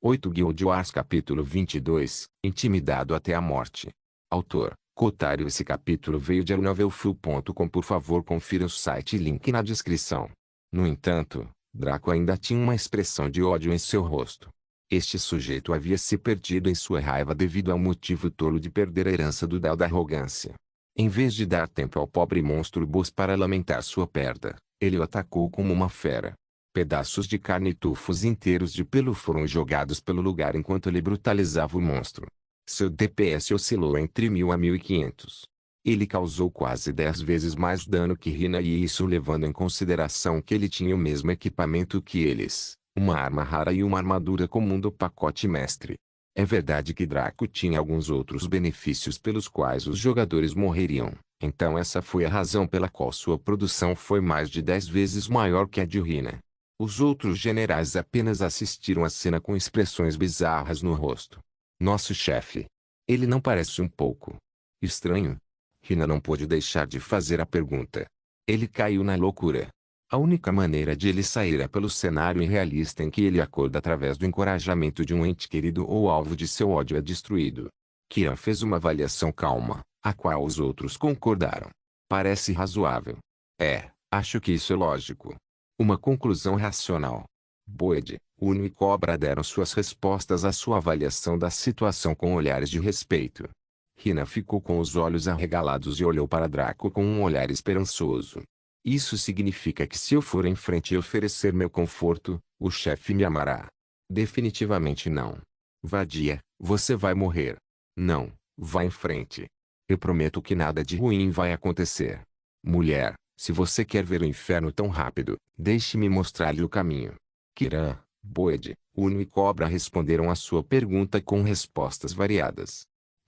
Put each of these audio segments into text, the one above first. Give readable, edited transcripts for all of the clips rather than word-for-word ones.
8 Guild Wars capítulo 22, Intimidado até a morte. Autor, Kotaru. Esse capítulo veio de novelfull.com. Por favor, confira o site e link na descrição. No entanto, Draco ainda tinha uma expressão de ódio em seu rosto. Este sujeito havia se perdido em sua raiva devido ao motivo tolo de perder a herança do Del da arrogância. Em vez de dar tempo ao pobre monstro boss para lamentar sua perda, ele o atacou como uma fera. Pedaços de carne e tufos inteiros de pelo foram jogados pelo lugar enquanto ele brutalizava o monstro. Seu DPS oscilou entre 1000 a 1500. Ele causou quase 10 vezes mais dano que Hina, e isso levando em consideração que ele tinha o mesmo equipamento que eles, uma arma rara e uma armadura comum do pacote mestre. É verdade que Draco tinha alguns outros benefícios pelos quais os jogadores morreriam, então essa foi a razão pela qual sua produção foi mais de 10 vezes maior que a de Hina. Os outros generais apenas assistiram à cena com expressões bizarras no rosto. Nosso chefe. Ele não parece um pouco estranho? Hina não pôde deixar de fazer a pergunta. Ele caiu na loucura. A única maneira de ele sair é pelo cenário irrealista em que ele acorda através do encorajamento de um ente querido ou alvo de seu ódio é destruído. Kiran fez uma avaliação calma, a qual os outros concordaram. Parece razoável. Acho que isso é lógico. Uma conclusão racional. Boyd, Uno e Cobra deram suas respostas à sua avaliação da situação com olhares de respeito. Hina ficou com os olhos arregalados e olhou para Draco com um olhar esperançoso. Isso significa que se eu for em frente e oferecer meu conforto, o chefe me amará. Definitivamente não. Vadia, você vai morrer. Não, vá em frente. Eu prometo que nada de ruim vai acontecer. Mulher, se você quer ver o inferno tão rápido, deixe-me mostrar-lhe o caminho. Kiran, Boyd, Uno e Cobra responderam à sua pergunta com respostas variadas.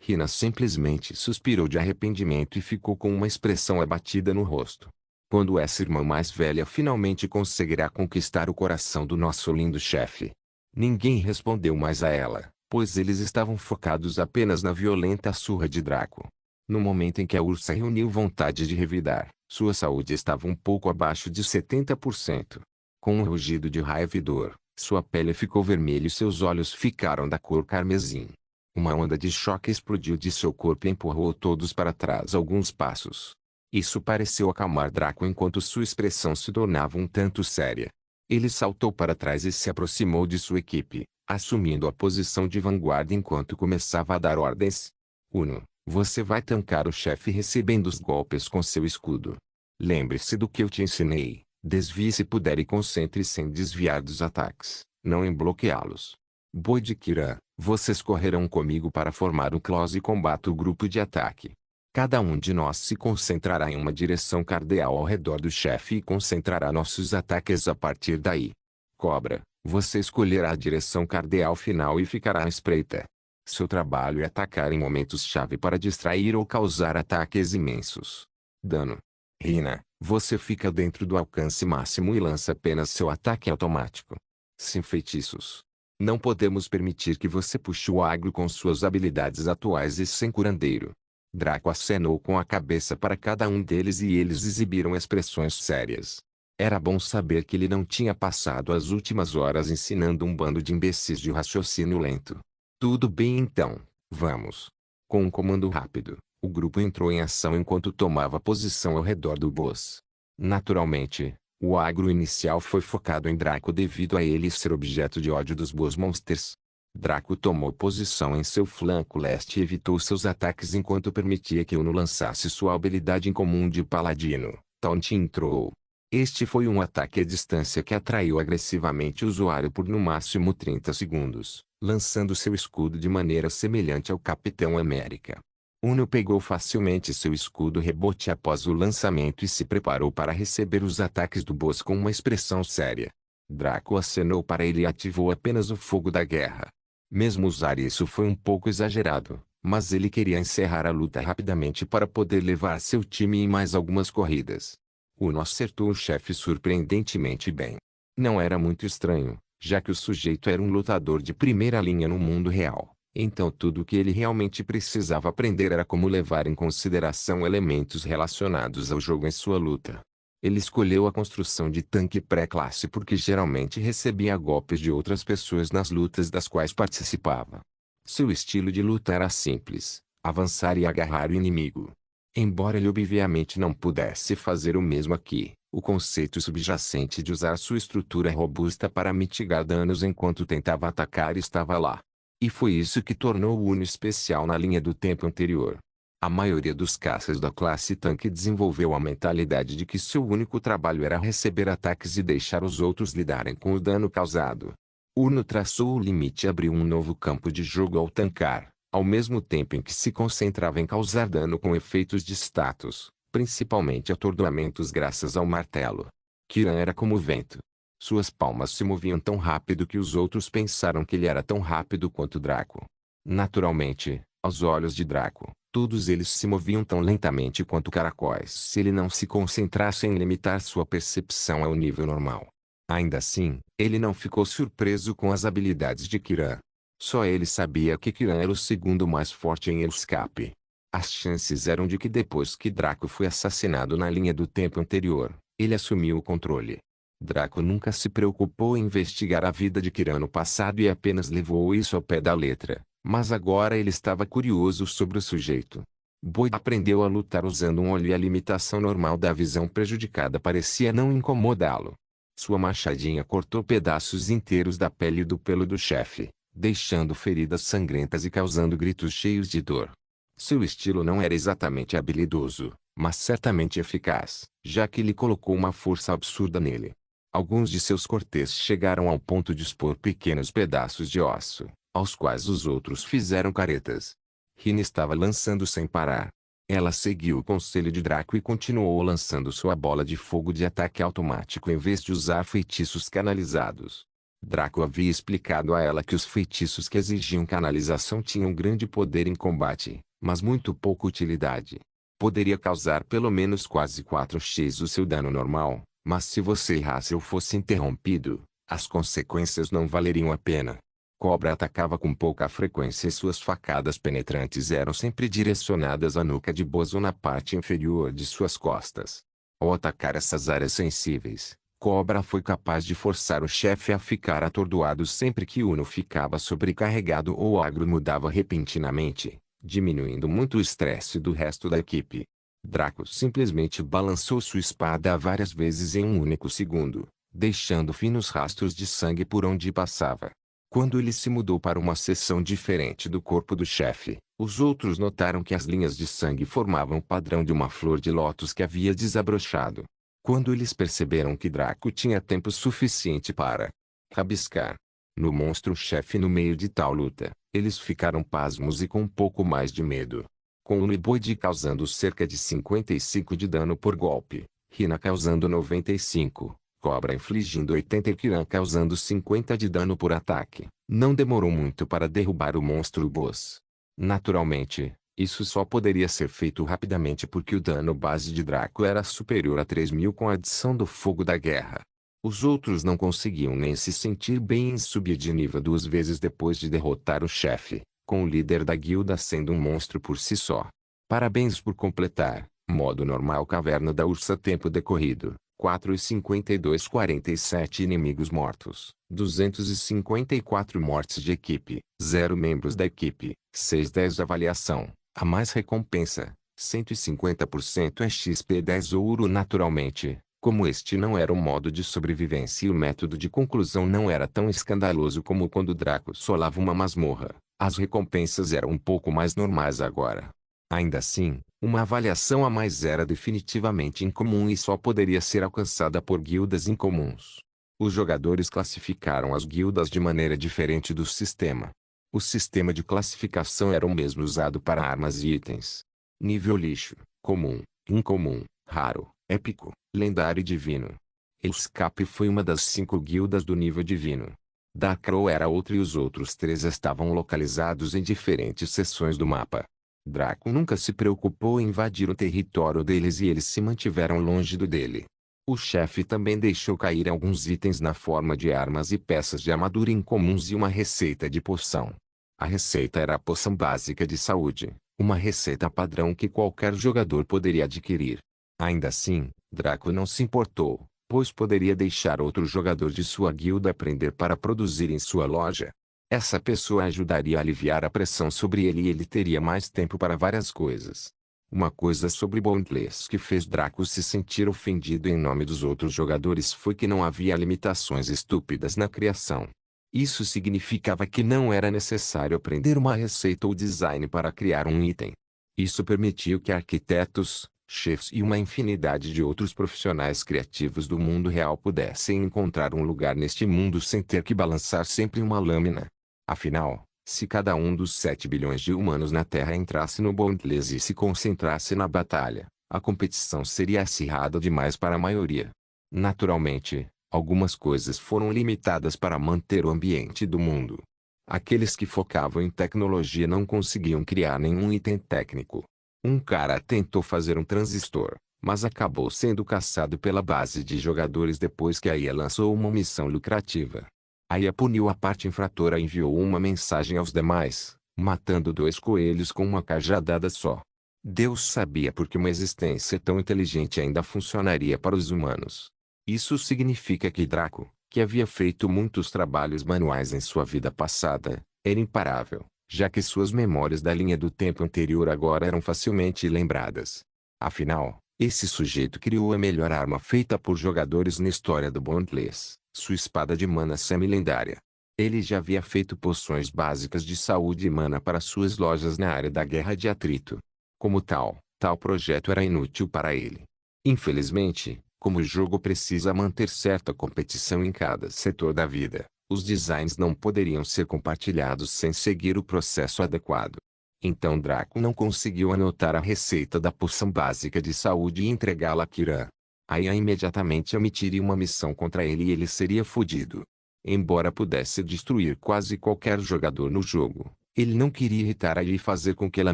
Hina simplesmente suspirou de arrependimento e ficou com uma expressão abatida no rosto. Quando essa irmã mais velha finalmente conseguirá conquistar o coração do nosso lindo chefe? Ninguém respondeu mais a ela, pois eles estavam focados apenas na violenta surra de Draco. No momento em que a ursa reuniu vontade de revidar, sua saúde estava um pouco abaixo de 70%. Com um rugido de raiva e dor, sua pele ficou vermelha e seus olhos ficaram da cor carmesim. Uma onda de choque explodiu de seu corpo e empurrou todos para trás alguns passos. Isso pareceu acalmar Draco enquanto sua expressão se tornava um tanto séria. Ele saltou para trás e se aproximou de sua equipe, assumindo a posição de vanguarda enquanto começava a dar ordens. Uno, você vai tancar o chefe recebendo os golpes com seu escudo. Lembre-se do que eu te ensinei, desvie se puder e concentre-se em desviar dos ataques, não em bloqueá-los. Boyd e Kiran, vocês correrão comigo para formar o close combat, o grupo de ataque. Cada um de nós se concentrará em uma direção cardeal ao redor do chefe e concentrará nossos ataques a partir daí. Cobra, você escolherá a direção cardeal final e ficará à espreita. Seu trabalho é atacar em momentos-chave para distrair ou causar ataques imensos. Dano. Hina, você fica dentro do alcance máximo e lança apenas seu ataque automático. Sem feitiços. Não podemos permitir que você puxe o agro com suas habilidades atuais e sem curandeiro. Draco acenou com a cabeça para cada um deles e eles exibiram expressões sérias. Era bom saber que ele não tinha passado as últimas horas ensinando um bando de imbecis de raciocínio lento. Tudo bem então, vamos. Com um comando rápido, o grupo entrou em ação enquanto tomava posição ao redor do boss. Naturalmente, o agro inicial foi focado em Draco devido a ele ser objeto de ódio dos boss monsters. Draco tomou posição em seu flanco leste e evitou seus ataques enquanto permitia que Uno lançasse sua habilidade incomum de paladino, Taunting Throw. Este foi um ataque à distância que atraiu agressivamente o usuário por no máximo 30 segundos, lançando seu escudo de maneira semelhante ao Capitão América. Uno pegou facilmente seu escudo rebote após o lançamento e se preparou para receber os ataques do boss com uma expressão séria. Draco acenou para ele e ativou apenas o fogo da guerra. Mesmo usar isso foi um pouco exagerado, mas ele queria encerrar a luta rapidamente para poder levar seu time em mais algumas corridas. Uno acertou o chefe surpreendentemente bem. Não era muito estranho, já que o sujeito era um lutador de primeira linha no mundo real, então tudo o que ele realmente precisava aprender era como levar em consideração elementos relacionados ao jogo em sua luta. Ele escolheu a construção de tanque pré-classe porque geralmente recebia golpes de outras pessoas nas lutas das quais participava. Seu estilo de luta era simples: avançar e agarrar o inimigo. Embora ele obviamente não pudesse fazer o mesmo aqui, o conceito subjacente de usar sua estrutura robusta para mitigar danos enquanto tentava atacar estava lá. E foi isso que tornou o Uno especial na linha do tempo anterior. A maioria dos caças da classe tanque desenvolveu a mentalidade de que seu único trabalho era receber ataques e deixar os outros lidarem com o dano causado. Uno traçou o limite e abriu um novo campo de jogo ao tancar, ao mesmo tempo em que se concentrava em causar dano com efeitos de status, principalmente atordoamentos graças ao martelo. Kiran era como o vento. Suas palmas se moviam tão rápido que os outros pensaram que ele era tão rápido quanto Draco. Naturalmente, aos olhos de Draco, todos eles se moviam tão lentamente quanto caracóis se ele não se concentrasse em limitar sua percepção ao nível normal. Ainda assim, ele não ficou surpreso com as habilidades de Kiran. Só ele sabia que Kiran era o segundo mais forte em escape. As chances eram de que depois que Draco foi assassinado na linha do tempo anterior, ele assumiu o controle. Draco nunca se preocupou em investigar a vida de Kiran no passado e apenas levou isso ao pé da letra. Mas agora ele estava curioso sobre o sujeito. Boyd aprendeu a lutar usando um olho e a limitação normal da visão prejudicada parecia não incomodá-lo. Sua machadinha cortou pedaços inteiros da pele e do pelo do chefe, deixando feridas sangrentas e causando gritos cheios de dor. Seu estilo não era exatamente habilidoso, mas certamente eficaz, já que ele colocou uma força absurda nele. Alguns de seus cortes chegaram ao ponto de expor pequenos pedaços de osso, aos quais os outros fizeram caretas. Rina estava lançando sem parar. Ela seguiu o conselho de Draco e continuou lançando sua bola de fogo de ataque automático em vez de usar feitiços canalizados. Draco havia explicado a ela que os feitiços que exigiam canalização tinham grande poder em combate, mas muito pouca utilidade. Poderia causar pelo menos quase 4x o seu dano normal, mas se você errasse ou fosse interrompido, as consequências não valeriam a pena. Cobra atacava com pouca frequência e suas facadas penetrantes eram sempre direcionadas à nuca de Boz ou na parte inferior de suas costas. Ao atacar essas áreas sensíveis, Cobra foi capaz de forçar o chefe a ficar atordoado sempre que Uno ficava sobrecarregado ou o agro mudava repentinamente, diminuindo muito o estresse do resto da equipe. Draco simplesmente balançou sua espada várias vezes em um único segundo, deixando finos rastros de sangue por onde passava. Quando ele se mudou para uma seção diferente do corpo do chefe, os outros notaram que as linhas de sangue formavam o padrão de uma flor de lótus que havia desabrochado. Quando eles perceberam que Draco tinha tempo suficiente para rabiscar no monstro-chefe no meio de tal luta, eles ficaram pasmos e com um pouco mais de medo. Com o Boyd causando cerca de 55 de dano por golpe, Rina causando 95. Cobra infligindo 80 e Kiran causando 50 de dano por ataque. Não demorou muito para derrubar o monstro boss. Naturalmente, isso só poderia ser feito rapidamente porque o dano base de Draco era superior a 3.000 com a adição do fogo da guerra. Os outros não conseguiam nem se sentir bem em subir de nível 2 vezes depois de derrotar o chefe, com o líder da guilda sendo um monstro por si só. Parabéns por completar. Modo normal Caverna da Ursa tempo decorrido. 4,52 47 inimigos mortos, 254 mortes de equipe, 0 membros da equipe, 610 avaliação, a mais recompensa, 150% é XP 10 ouro naturalmente, como este não era um modo de sobrevivência e o método de conclusão não era tão escandaloso como quando Draco solava uma masmorra, as recompensas eram um pouco mais normais agora. Ainda assim, uma avaliação a mais era definitivamente incomum e só poderia ser alcançada por guildas incomuns. Os jogadores classificaram as guildas de maneira diferente do sistema. O sistema de classificação era o mesmo usado para armas e itens. Nível lixo, comum, incomum, raro, épico, lendário e divino. Escape foi uma das 5 guildas do nível divino. Darkrow era outra e os outros 3 estavam localizados em diferentes seções do mapa. Draco nunca se preocupou em invadir o território deles e eles se mantiveram longe do dele. O chefe também deixou cair alguns itens na forma de armas e peças de armadura incomuns e uma receita de poção. A receita era a poção básica de saúde, uma receita padrão que qualquer jogador poderia adquirir. Ainda assim, Draco não se importou, pois poderia deixar outro jogador de sua guilda aprender para produzir em sua loja. Essa pessoa ajudaria a aliviar a pressão sobre ele e ele teria mais tempo para várias coisas. Uma coisa sobre Boundless que fez Draco se sentir ofendido em nome dos outros jogadores foi que não havia limitações estúpidas na criação. Isso significava que não era necessário aprender uma receita ou design para criar um item. Isso permitiu que arquitetos, chefes e uma infinidade de outros profissionais criativos do mundo real pudessem encontrar um lugar neste mundo sem ter que balançar sempre uma lâmina. Afinal, se cada um dos 7 bilhões de humanos na Terra entrasse no Boundless e se concentrasse na batalha, a competição seria acirrada demais para a maioria. Naturalmente, algumas coisas foram limitadas para manter o ambiente do mundo. Aqueles que focavam em tecnologia não conseguiam criar nenhum item técnico. Um cara tentou fazer um transistor, mas acabou sendo caçado pela base de jogadores depois que a IA lançou uma missão lucrativa. A IA puniu a parte infratora e enviou uma mensagem aos demais, matando 2 coelhos com uma cajadada só. Deus sabia porque uma existência tão inteligente ainda funcionaria para os humanos. Isso significa que Draco, que havia feito muitos trabalhos manuais em sua vida passada, era imparável, já que suas memórias da linha do tempo anterior agora eram facilmente lembradas. Afinal, esse sujeito criou a melhor arma feita por jogadores na história do Boundless, sua espada de mana semi-lendária. Ele já havia feito poções básicas de saúde e mana para suas lojas na área da guerra de atrito. Como tal projeto era inútil para ele. Infelizmente, como o jogo precisa manter certa competição em cada setor da vida, os designs não poderiam ser compartilhados sem seguir o processo adequado. Então Draco não conseguiu anotar a receita da poção básica de saúde e entregá-la a Kiran. A IA imediatamente omitiria uma missão contra ele e ele seria fodido. Embora pudesse destruir quase qualquer jogador no jogo, ele não queria irritar a IA e fazer com que ela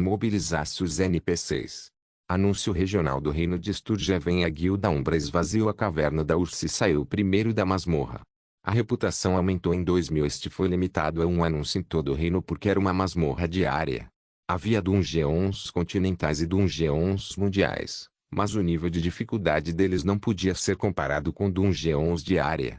mobilizasse os NPCs. Anúncio regional do reino de Sturgeven. A guilda Umbra esvaziou a caverna da Ursa e saiu primeiro da masmorra. A reputação aumentou em 2000. Este foi limitado a um anúncio em todo o reino porque era uma masmorra diária. Havia dungeons continentais e dungeons mundiais, mas o nível de dificuldade deles não podia ser comparado com dungeons de área.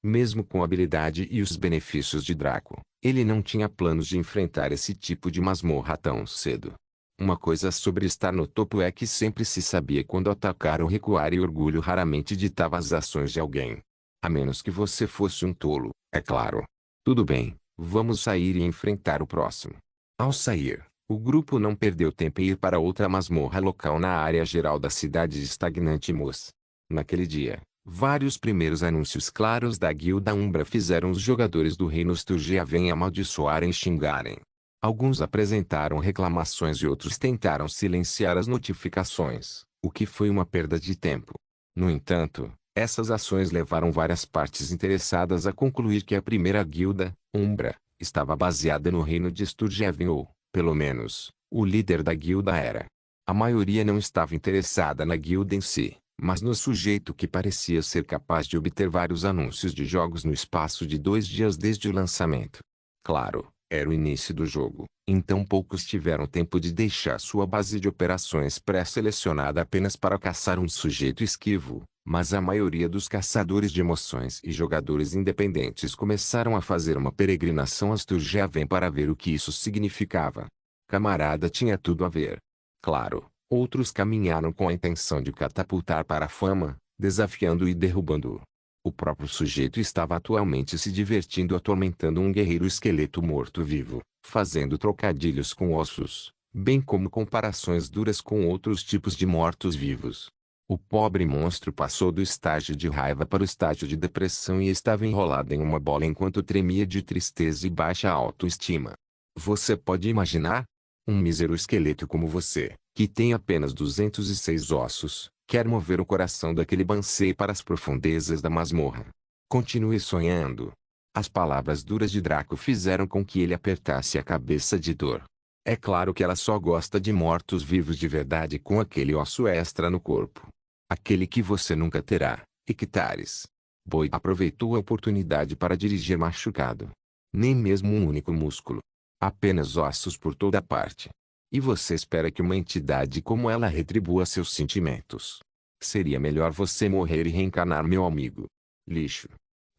Mesmo com a habilidade e os benefícios de Draco, ele não tinha planos de enfrentar esse tipo de masmorra tão cedo. Uma coisa sobre estar no topo é que sempre se sabia quando atacar ou recuar e orgulho raramente ditava as ações de alguém. A menos que você fosse um tolo, é claro. Tudo bem, vamos sair e enfrentar o próximo. Ao sair, o grupo não perdeu tempo em ir para outra masmorra local na área geral da cidade de Stagnante Moss. Naquele dia, vários primeiros anúncios claros da Guilda Umbra fizeram os jogadores do reino Sturgeven amaldiçoarem e xingarem. Alguns apresentaram reclamações e outros tentaram silenciar as notificações, o que foi uma perda de tempo. No entanto, essas ações levaram várias partes interessadas a concluir que a primeira guilda, Umbra, estava baseada no reino de Sturgeven ou, pelo menos, o líder da guilda era. A maioria não estava interessada na guilda em si, mas no sujeito que parecia ser capaz de obter vários anúncios de jogos no espaço de 2 dias desde o lançamento. Claro, era o início do jogo, então poucos tiveram tempo de deixar sua base de operações pré-selecionada apenas para caçar um sujeito esquivo, mas a maioria dos caçadores de emoções e jogadores independentes começaram a fazer uma peregrinação a Sturgeven para ver o que isso significava. Camarada tinha tudo a ver. Claro, outros caminharam com a intenção de catapultar para a fama, desafiando e derrubando-o. O próprio sujeito estava atualmente se divertindo atormentando um guerreiro esqueleto morto-vivo, fazendo trocadilhos com ossos, bem como comparações duras com outros tipos de mortos-vivos. O pobre monstro passou do estágio de raiva para o estágio de depressão e estava enrolado em uma bola enquanto tremia de tristeza e baixa autoestima. Você pode imaginar? Um mísero esqueleto como você, que tem apenas 206 ossos, quer mover o coração daquele Bansei para as profundezas da masmorra. Continue sonhando. As palavras duras de Draco fizeram com que ele apertasse a cabeça de dor. É claro que ela só gosta de mortos-vivos de verdade com aquele osso extra no corpo. Aquele que você nunca terá, Ictaris. Boyd aproveitou a oportunidade para dirigir machucado. Nem mesmo um único músculo. Apenas ossos por toda parte. E você espera que uma entidade como ela retribua seus sentimentos. Seria melhor você morrer e reencarnar, meu amigo. Lixo.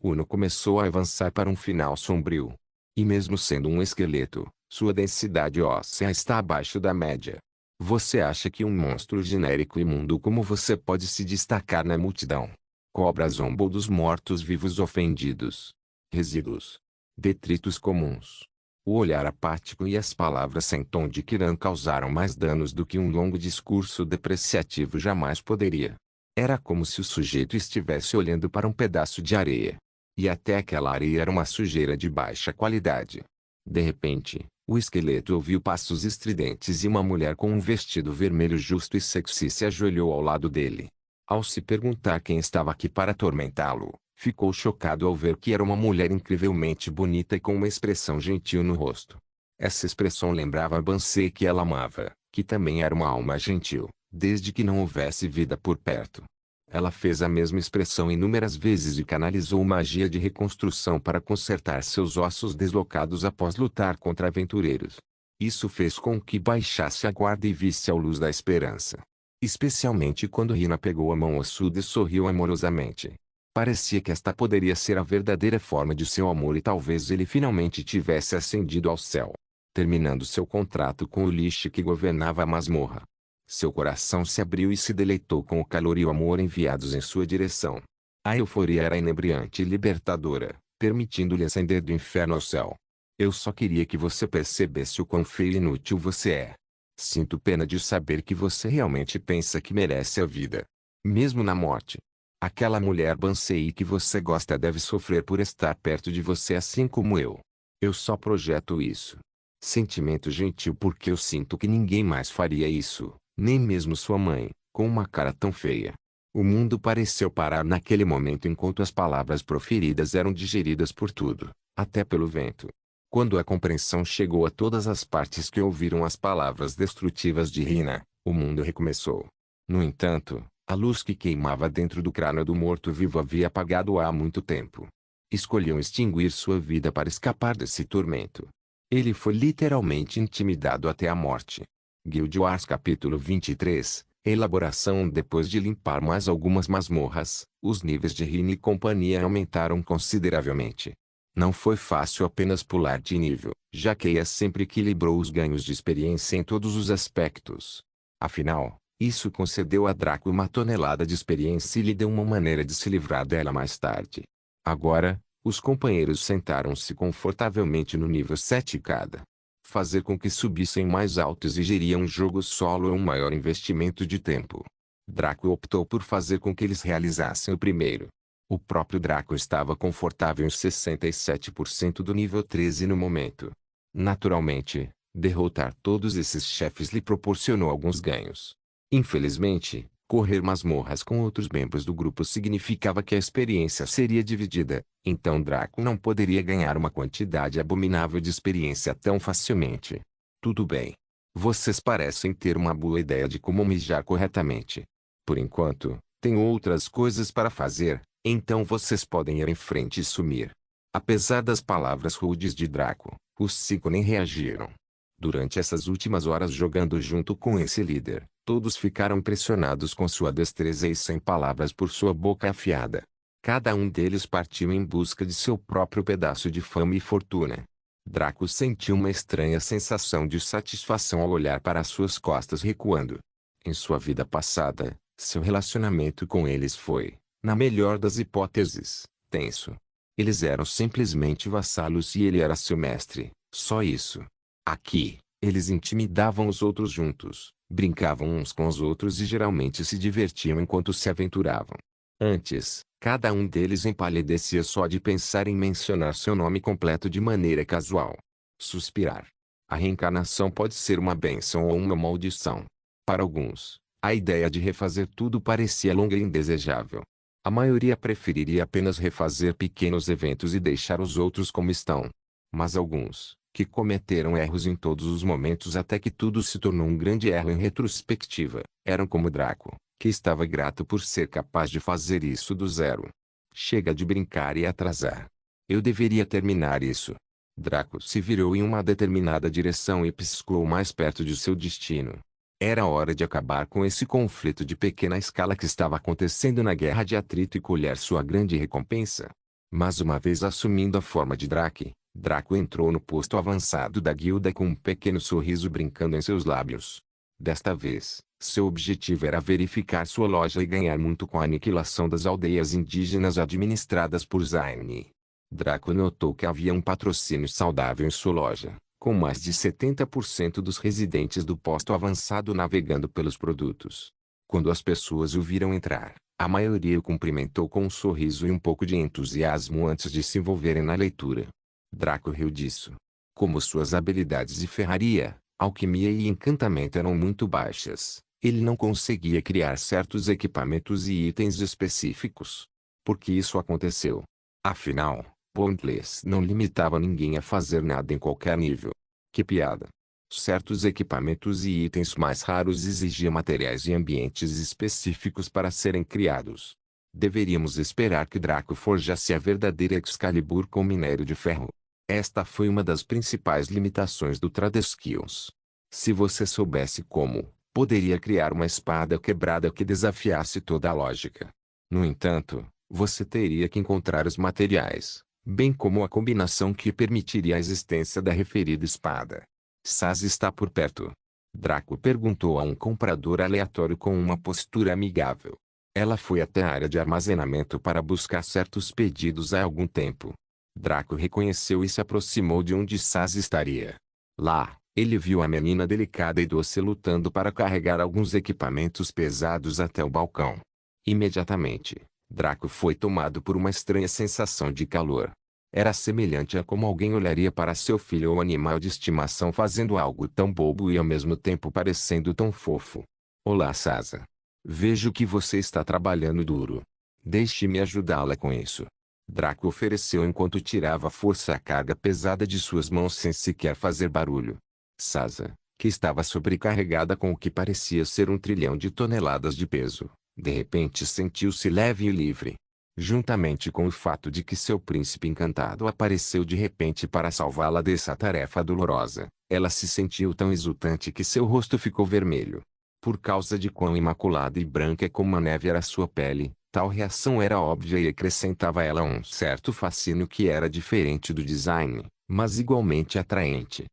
Uno começou a avançar para um final sombrio. E mesmo sendo um esqueleto, sua densidade óssea está abaixo da média. Você acha que um monstro genérico e imundo como você pode se destacar na multidão? Cobra zombou dos mortos-vivos ofendidos. Resíduos. Detritos comuns. O olhar apático e as palavras sem tom de Kiran causaram mais danos do que um longo discurso depreciativo jamais poderia. Era como se o sujeito estivesse olhando para um pedaço de areia. E até aquela areia era uma sujeira de baixa qualidade. De repente, o esqueleto ouviu passos estridentes e uma mulher com um vestido vermelho justo e sexy se ajoelhou ao lado dele. Ao se perguntar quem estava aqui para atormentá-lo, ficou chocado ao ver que era uma mulher incrivelmente bonita e com uma expressão gentil no rosto. Essa expressão lembrava Bansei que ela amava, que também era uma alma gentil, desde que não houvesse vida por perto. Ela fez a mesma expressão inúmeras vezes e canalizou magia de reconstrução para consertar seus ossos deslocados após lutar contra aventureiros. Isso fez com que baixasse a guarda e visse a luz da esperança. Especialmente quando Rina pegou a mão ossuda e sorriu amorosamente. Parecia que esta poderia ser a verdadeira forma de seu amor e talvez ele finalmente tivesse ascendido ao céu, terminando seu contrato com o lixo que governava a masmorra. Seu coração se abriu e se deleitou com o calor e o amor enviados em sua direção. A euforia era inebriante e libertadora, permitindo-lhe ascender do inferno ao céu. Eu só queria que você percebesse o quão feio e inútil você é. Sinto pena de saber que você realmente pensa que merece a vida. Mesmo na morte. Aquela mulher Bansei que você gosta deve sofrer por estar perto de você assim como eu. Eu só projeto isso. Sentimento gentil porque eu sinto que ninguém mais faria isso, nem mesmo sua mãe, com uma cara tão feia. O mundo pareceu parar naquele momento enquanto as palavras proferidas eram digeridas por tudo, até pelo vento. Quando a compreensão chegou a todas as partes que ouviram as palavras destrutivas de Rina, o mundo recomeçou. No entanto, a luz que queimava dentro do crânio do morto-vivo havia apagado há muito tempo. Escolheu extinguir sua vida para escapar desse tormento. Ele foi literalmente intimidado até a morte. Guild Wars capítulo 23, elaboração. Depois de limpar mais algumas masmorras, os níveis de Rina e companhia aumentaram consideravelmente. Não foi fácil apenas pular de nível, já que Eia sempre equilibrou os ganhos de experiência em todos os aspectos. Afinal, isso concedeu a Draco uma tonelada de experiência e lhe deu uma maneira de se livrar dela mais tarde. Agora, os companheiros sentaram-se confortavelmente no nível 7 cada. Fazer com que subissem mais alto exigiria um jogo solo e um maior investimento de tempo. Draco optou por fazer com que eles realizassem o primeiro. O próprio Draco estava confortável em 67% do nível 13 no momento. Naturalmente, derrotar todos esses chefes lhe proporcionou alguns ganhos. Infelizmente, correr masmorras com outros membros do grupo significava que a experiência seria dividida, então Draco não poderia ganhar uma quantidade abominável de experiência tão facilmente. Tudo bem. Vocês parecem ter uma boa ideia de como mijar corretamente. Por enquanto, tenho outras coisas para fazer, então vocês podem ir em frente e sumir. Apesar das palavras rudes de Draco, os 5 nem reagiram. Durante essas últimas horas jogando junto com esse líder, todos ficaram impressionados com sua destreza e sem palavras por sua boca afiada. Cada um deles partiu em busca de seu próprio pedaço de fama e fortuna. Draco sentiu uma estranha sensação de satisfação ao olhar para suas costas recuando. Em sua vida passada, seu relacionamento com eles foi, na melhor das hipóteses, tenso. Eles eram simplesmente vassalos e ele era seu mestre, só isso. Aqui, eles intimidavam os outros juntos, brincavam uns com os outros e geralmente se divertiam enquanto se aventuravam. Antes, cada um deles empalidecia só de pensar em mencionar seu nome completo de maneira casual. Suspirar. A reencarnação pode ser uma bênção ou uma maldição. Para alguns, a ideia de refazer tudo parecia longa e indesejável. A maioria preferiria apenas refazer pequenos eventos e deixar os outros como estão. Mas alguns, que cometeram erros em todos os momentos até que tudo se tornou um grande erro em retrospectiva, eram como Draco, que estava grato por ser capaz de fazer isso do zero. Chega de brincar e atrasar. Eu deveria terminar isso. Draco se virou em uma determinada direção e piscou mais perto de seu destino. Era hora de acabar com esse conflito de pequena escala que estava acontecendo na guerra de atrito e colher sua grande recompensa. Mas uma vez assumindo a forma de Drake, Draco entrou no posto avançado da guilda com um pequeno sorriso brincando em seus lábios. Desta vez, seu objetivo era verificar sua loja e ganhar muito com a aniquilação das aldeias indígenas administradas por Zaini. Draco notou que havia um patrocínio saudável em sua loja, com mais de 70% dos residentes do posto avançado navegando pelos produtos. Quando as pessoas o viram entrar, a maioria o cumprimentou com um sorriso e um pouco de entusiasmo antes de se envolverem na leitura. Draco riu disso. Como suas habilidades de ferraria, alquimia e encantamento eram muito baixas, ele não conseguia criar certos equipamentos e itens específicos. Por que isso aconteceu? Afinal, Pointless não limitava ninguém a fazer nada em qualquer nível. Que piada! Certos equipamentos e itens mais raros exigiam materiais e ambientes específicos para serem criados. Deveríamos esperar que Draco forjasse a verdadeira Excalibur com minério de ferro. Esta foi uma das principais limitações do Tradeskills. Se você soubesse como, poderia criar uma espada quebrada que desafiasse toda a lógica. No entanto, você teria que encontrar os materiais, bem como a combinação que permitiria a existência da referida espada. Saz está por perto? Draco perguntou a um comprador aleatório com uma postura amigável. Ela foi até a área de armazenamento para buscar certos pedidos há algum tempo. Draco reconheceu e se aproximou de onde Saz estaria. Lá, ele viu a menina delicada e doce lutando para carregar alguns equipamentos pesados até o balcão. Imediatamente, Draco foi tomado por uma estranha sensação de calor. Era semelhante a como alguém olharia para seu filho ou animal de estimação fazendo algo tão bobo e ao mesmo tempo parecendo tão fofo. Olá, Sasa. Vejo que você está trabalhando duro. Deixe-me ajudá-la com isso. Draco ofereceu enquanto tirava à força a carga pesada de suas mãos sem sequer fazer barulho. Sasa, que estava sobrecarregada com o que parecia ser 1 trilhão de toneladas de peso, de repente sentiu-se leve e livre. Juntamente com o fato de que seu príncipe encantado apareceu de repente para salvá-la dessa tarefa dolorosa, ela se sentiu tão exultante que seu rosto ficou vermelho. Por causa de quão imaculada e branca como a neve era sua pele, tal reação era óbvia e acrescentava a ela um certo fascínio que era diferente do design, mas igualmente atraente.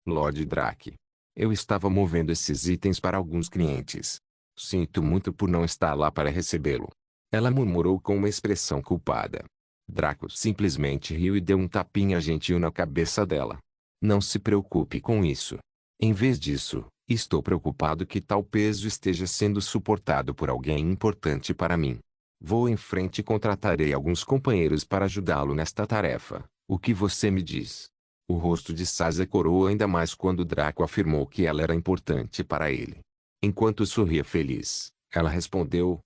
Lord Drake. Eu estava movendo esses itens para alguns clientes. Sinto muito por não estar lá para recebê-lo. Ela murmurou com uma expressão culpada. Draco simplesmente riu e deu um tapinha gentil na cabeça dela. Não se preocupe com isso. Em vez disso, estou preocupado que tal peso esteja sendo suportado por alguém importante para mim. Vou em frente e contratarei alguns companheiros para ajudá-lo nesta tarefa. O que você me diz? O rosto de Sasa coroou ainda mais quando Draco afirmou que ela era importante para ele. Enquanto sorria feliz, ela respondeu,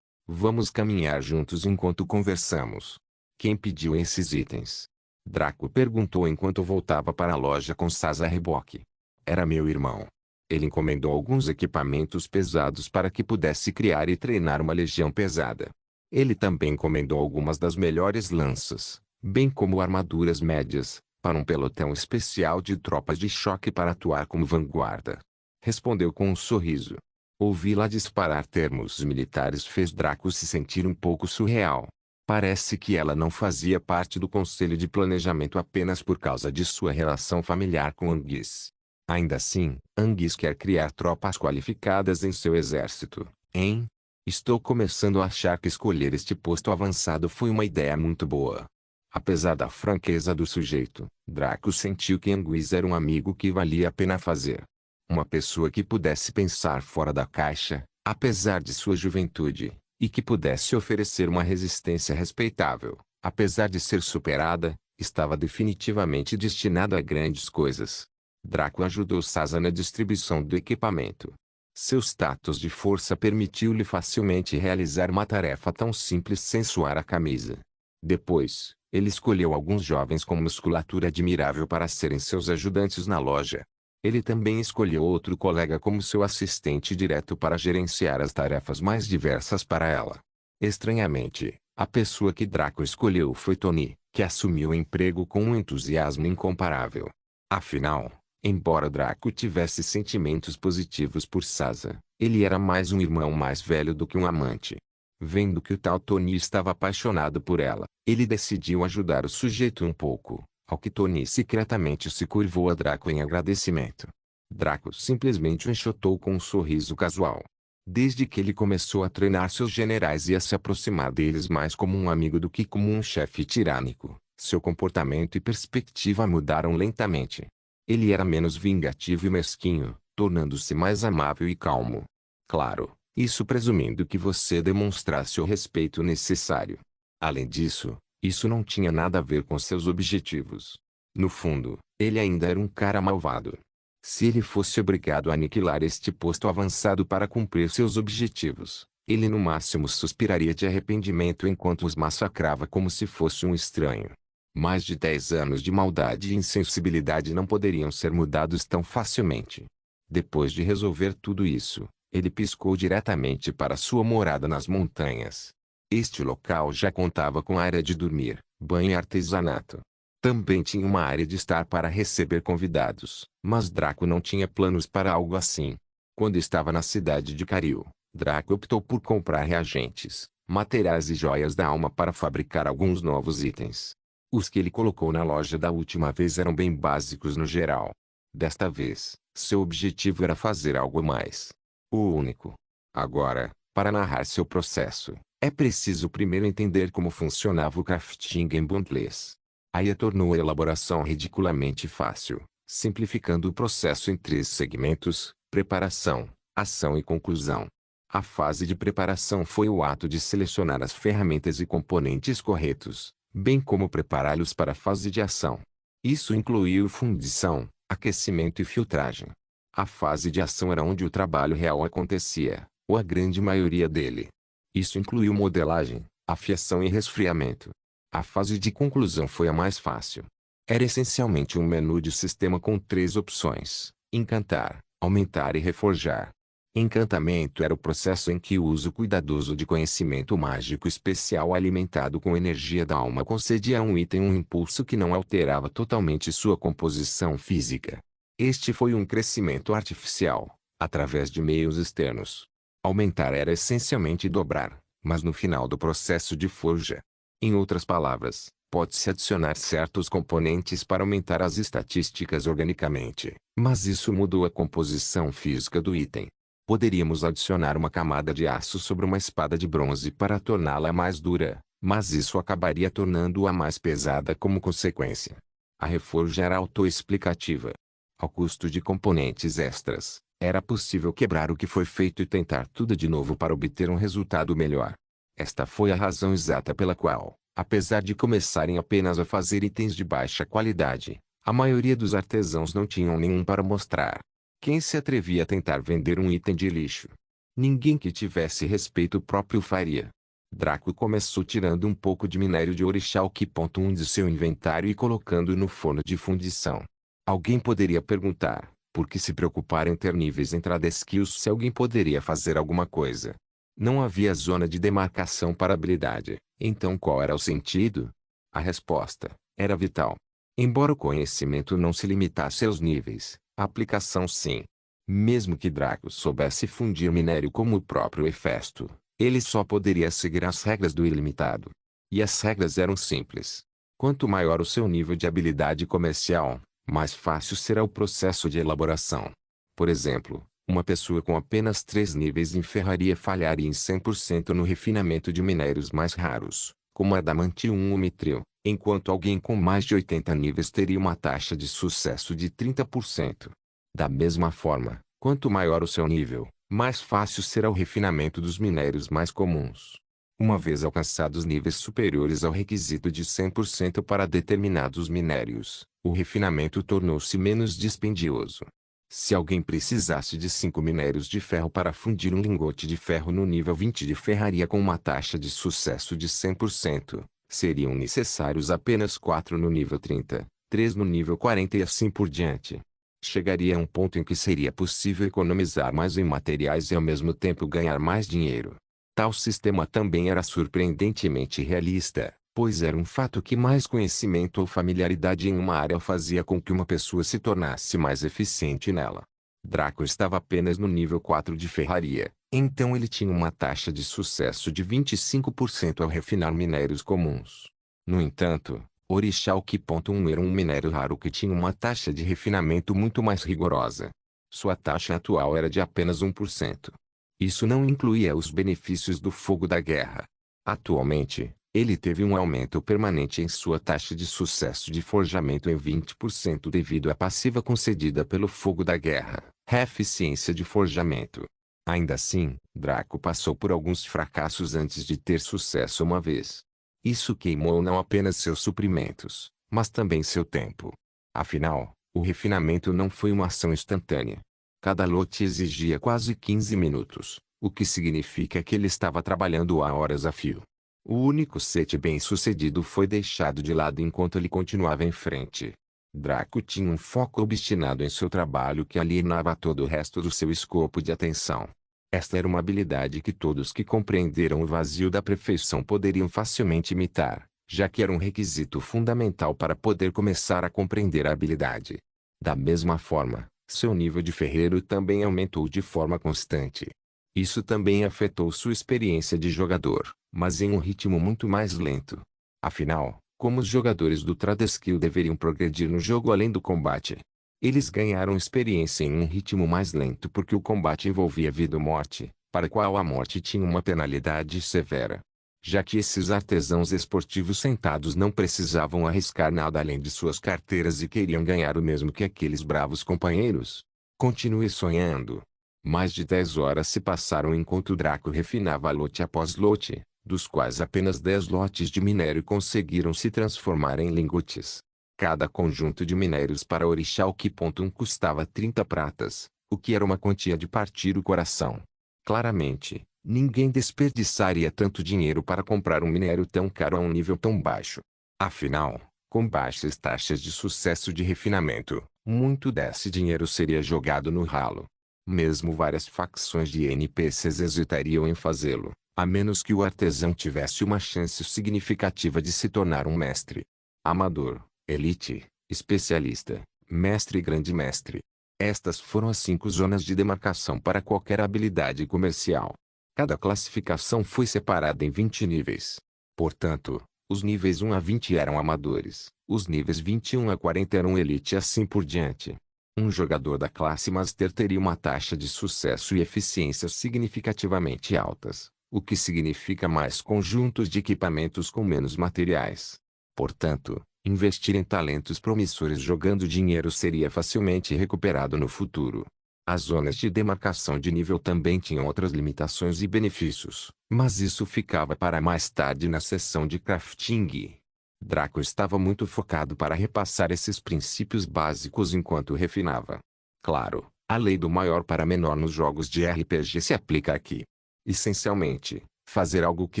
vamos caminhar juntos enquanto conversamos. Quem pediu esses itens? Draco perguntou enquanto voltava para a loja com Sasa a reboque. Era meu irmão. Ele encomendou alguns equipamentos pesados para que pudesse criar e treinar uma legião pesada. Ele também encomendou algumas das melhores lanças, bem como armaduras médias, para um pelotão especial de tropas de choque para atuar como vanguarda. Respondeu com um sorriso. Ouvi-la disparar termos militares fez Draco se sentir um pouco surreal. Parece que ela não fazia parte do conselho de planejamento apenas por causa de sua relação familiar com Anguiz. Ainda assim, Anguiz quer criar tropas qualificadas em seu exército, hein? Estou começando a achar que escolher este posto avançado foi uma ideia muito boa. Apesar da franqueza do sujeito, Draco sentiu que Anguiz era um amigo que valia a pena fazer. Uma pessoa que pudesse pensar fora da caixa, apesar de sua juventude, e que pudesse oferecer uma resistência respeitável, apesar de ser superada, estava definitivamente destinado a grandes coisas. Draco ajudou Sasa na distribuição do equipamento. Seu status de força permitiu-lhe facilmente realizar uma tarefa tão simples sem suar a camisa. Depois, ele escolheu alguns jovens com musculatura admirável para serem seus ajudantes na loja. Ele também escolheu outro colega como seu assistente direto para gerenciar as tarefas mais diversas para ela. Estranhamente, a pessoa que Draco escolheu foi Tony, que assumiu o emprego com um entusiasmo incomparável. Afinal, Embora Draco tivesse sentimentos positivos por Sasa, ele era mais um irmão mais velho do que um amante. Vendo que o tal Tony estava apaixonado por ela, ele decidiu ajudar o sujeito um pouco, ao que Tony secretamente se curvou a Draco em agradecimento. Draco simplesmente o enxotou com um sorriso casual. Desde que ele começou a treinar seus generais e a se aproximar deles mais como um amigo do que como um chefe tirânico, seu comportamento e perspectiva mudaram lentamente. Ele era menos vingativo e mesquinho, tornando-se mais amável e calmo. Claro, isso presumindo que você demonstrasse o respeito necessário. Além disso, isso não tinha nada a ver com seus objetivos. No fundo, ele ainda era um cara malvado. Se ele fosse obrigado a aniquilar este posto avançado para cumprir seus objetivos, ele no máximo suspiraria de arrependimento enquanto os massacrava como se fosse um estranho. Mais de 10 anos de maldade e insensibilidade não poderiam ser mudados tão facilmente. Depois de resolver tudo isso, ele piscou diretamente para sua morada nas montanhas. Este local já contava com área de dormir, banho e artesanato. Também tinha uma área de estar para receber convidados, mas Draco não tinha planos para algo assim. Quando estava na cidade de Karil, Draco optou por comprar reagentes, materiais e joias da alma para fabricar alguns novos itens. Os que ele colocou na loja da última vez eram bem básicos no geral. Desta vez, seu objetivo era fazer algo mais. O único. Agora, para narrar seu processo, é preciso primeiro entender como funcionava o crafting em bundles. Aí tornou a elaboração ridiculamente fácil, simplificando o processo em 3 segmentos: preparação, ação e conclusão. A fase de preparação foi o ato de selecionar as ferramentas e componentes corretos, bem como prepará-los para a fase de ação. Isso incluiu fundição, aquecimento e filtragem. A fase de ação era onde o trabalho real acontecia, ou a grande maioria dele. Isso incluiu modelagem, afiação e resfriamento. A fase de conclusão foi a mais fácil. Era essencialmente um menu de sistema com 3 opções: encantar, aumentar e reforjar. Encantamento era o processo em que o uso cuidadoso de conhecimento mágico especial alimentado com energia da alma concedia a um item um impulso que não alterava totalmente sua composição física. Este foi um crescimento artificial, através de meios externos. Aumentar era essencialmente dobrar, mas no final do processo de forja. Em outras palavras, pode-se adicionar certos componentes para aumentar as estatísticas organicamente, mas isso mudou a composição física do item. Poderíamos adicionar uma camada de aço sobre uma espada de bronze para torná-la mais dura, mas isso acabaria tornando-a mais pesada como consequência. A reforja era autoexplicativa. Ao custo de componentes extras, era possível quebrar o que foi feito e tentar tudo de novo para obter um resultado melhor. Esta foi a razão exata pela qual, apesar de começarem apenas a fazer itens de baixa qualidade, a maioria dos artesãos não tinham nenhum para mostrar. Quem se atrevia a tentar vender um item de lixo? Ninguém que tivesse respeito próprio faria. Draco começou tirando um pouco de minério de orixá-ok.1 de seu inventário e colocando no forno de fundição. Alguém poderia perguntar, por que se preocupar em ter níveis em trade skills se alguém poderia fazer alguma coisa? Não havia zona de demarcação para habilidade, então qual era o sentido? A resposta era vital. Embora o conhecimento não se limitasse aos níveis, a aplicação sim. Mesmo que Draco soubesse fundir minério como o próprio Hefesto, ele só poderia seguir as regras do ilimitado. E as regras eram simples. Quanto maior o seu nível de habilidade comercial, mais fácil será o processo de elaboração. Por exemplo, uma pessoa com apenas 3 níveis em ferraria falharia em 100% no refinamento de minérios mais raros, como adamantium ou mitril, enquanto alguém com mais de 80 níveis teria uma taxa de sucesso de 30%. Da mesma forma, quanto maior o seu nível, mais fácil será o refinamento dos minérios mais comuns. Uma vez alcançados níveis superiores ao requisito de 100% para determinados minérios, o refinamento tornou-se menos dispendioso. Se alguém precisasse de 5 minérios de ferro para fundir um lingote de ferro no nível 20 de ferraria com uma taxa de sucesso de 100%, seriam necessários apenas 4 no nível 30, 3 no nível 40 e assim por diante. Chegaria a um ponto em que seria possível economizar mais em materiais e ao mesmo tempo ganhar mais dinheiro. Tal sistema também era surpreendentemente realista, pois era um fato que mais conhecimento ou familiaridade em uma área fazia com que uma pessoa se tornasse mais eficiente nela. Draco estava apenas no nível 4 de ferraria, então ele tinha uma taxa de sucesso de 25% ao refinar minérios comuns. No entanto, Orichalque.1 era um minério raro que tinha uma taxa de refinamento muito mais rigorosa. Sua taxa atual era de apenas 1%. Isso não incluía os benefícios do fogo da guerra. Atualmente, ele teve um aumento permanente em sua taxa de sucesso de forjamento em 20% devido à passiva concedida pelo fogo da guerra, eficiência de forjamento. Ainda assim, Draco passou por alguns fracassos antes de ter sucesso uma vez. Isso queimou não apenas seus suprimentos, mas também seu tempo. Afinal, o refinamento não foi uma ação instantânea. Cada lote exigia quase 15 minutos, o que significa que ele estava trabalhando há horas a fio. O único set bem-sucedido foi deixado de lado enquanto ele continuava em frente. Draco tinha um foco obstinado em seu trabalho que alienava todo o resto do seu escopo de atenção. Esta era uma habilidade que todos que compreenderam o vazio da perfeição poderiam facilmente imitar, já que era um requisito fundamental para poder começar a compreender a habilidade. Da mesma forma, seu nível de ferreiro também aumentou de forma constante. Isso também afetou sua experiência de jogador, mas em um ritmo muito mais lento. Afinal, como os jogadores do Tradeskill deveriam progredir no jogo além do combate? Eles ganharam experiência em um ritmo mais lento porque o combate envolvia vida ou morte, para a qual a morte tinha uma penalidade severa. Já que esses artesãos esportivos sentados não precisavam arriscar nada além de suas carteiras e queriam ganhar o mesmo que aqueles bravos companheiros. Continue sonhando. Mais de 10 horas se passaram enquanto Draco refinava lote após lote, dos quais apenas 10 lotes de minério conseguiram se transformar em lingotes. Cada conjunto de minérios para Orichalque.1 custava 30 pratas, o que era uma quantia de partir o coração. Claramente, ninguém desperdiçaria tanto dinheiro para comprar um minério tão caro a um nível tão baixo. Afinal, com baixas taxas de sucesso de refinamento, muito desse dinheiro seria jogado no ralo. Mesmo várias facções de NPCs hesitariam em fazê-lo, a menos que o artesão tivesse uma chance significativa de se tornar um mestre. Amador, elite, especialista, mestre e grande mestre. Estas foram as 5 zonas de demarcação para qualquer habilidade comercial. Cada classificação foi separada em 20 níveis. Portanto, os níveis 1 a 20 eram amadores, os níveis 21 a 40 eram elite e assim por diante. Um jogador da classe Master teria uma taxa de sucesso e eficiência significativamente altas, o que significa mais conjuntos de equipamentos com menos materiais. Portanto, investir em talentos promissores jogando dinheiro seria facilmente recuperado no futuro. As zonas de demarcação de nível também tinham outras limitações e benefícios, mas isso ficava para mais tarde na sessão de crafting. Draco estava muito focado para repassar esses princípios básicos enquanto refinava. Claro, a lei do maior para menor nos jogos de RPG se aplica aqui. Essencialmente, fazer algo que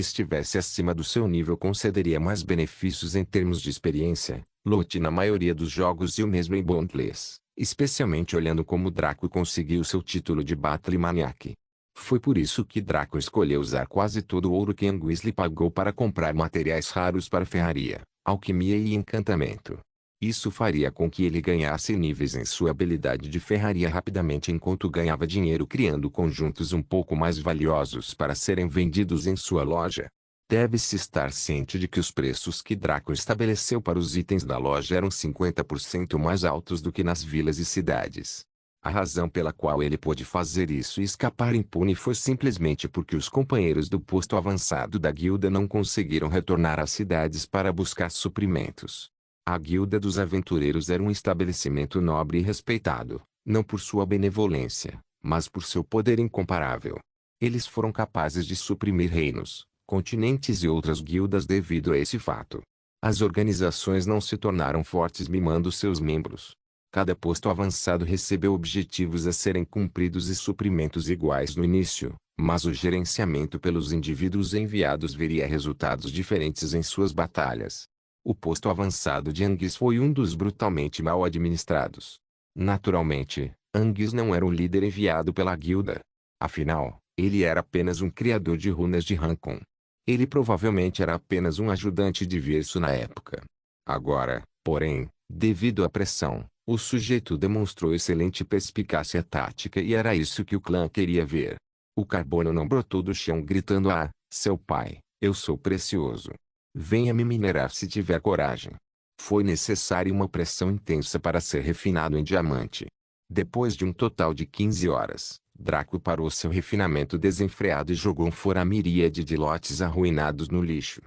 estivesse acima do seu nível concederia mais benefícios em termos de experiência, loot na maioria dos jogos e o mesmo em Boundless, especialmente olhando como Draco conseguiu seu título de Battle Maniac. Foi por isso que Draco escolheu usar quase todo o ouro que Anguis lhe pagou para comprar materiais raros para ferraria, alquimia e encantamento. Isso faria com que ele ganhasse níveis em sua habilidade de ferraria rapidamente enquanto ganhava dinheiro criando conjuntos um pouco mais valiosos para serem vendidos em sua loja. Deve-se estar ciente de que os preços que Draco estabeleceu para os itens da loja eram 50% mais altos do que nas vilas e cidades. A razão pela qual ele pôde fazer isso e escapar impune foi simplesmente porque os companheiros do posto avançado da guilda não conseguiram retornar às cidades para buscar suprimentos. A Guilda dos Aventureiros era um estabelecimento nobre e respeitado, não por sua benevolência, mas por seu poder incomparável. Eles foram capazes de suprimir reinos, continentes e outras guildas devido a esse fato. As organizações não se tornaram fortes mimando seus membros. Cada posto avançado recebeu objetivos a serem cumpridos e suprimentos iguais no início, mas o gerenciamento pelos indivíduos enviados veria resultados diferentes em suas batalhas. O posto avançado de Anguis foi um dos brutalmente mal administrados. Naturalmente, Anguis não era o líder enviado pela guilda. Afinal, ele era apenas um criador de runas de Rancon. Ele provavelmente era apenas um ajudante de verso na época. Agora, porém, devido à pressão, o sujeito demonstrou excelente perspicácia tática e era isso que o clã queria ver. O carbono não brotou do chão gritando: "Ah, seu pai, eu sou precioso. Venha me minerar se tiver coragem." Foi necessária uma pressão intensa para ser refinado em diamante. Depois de um total de 15 horas, Draco parou seu refinamento desenfreado e jogou fora a miríade de lotes arruinados no lixo.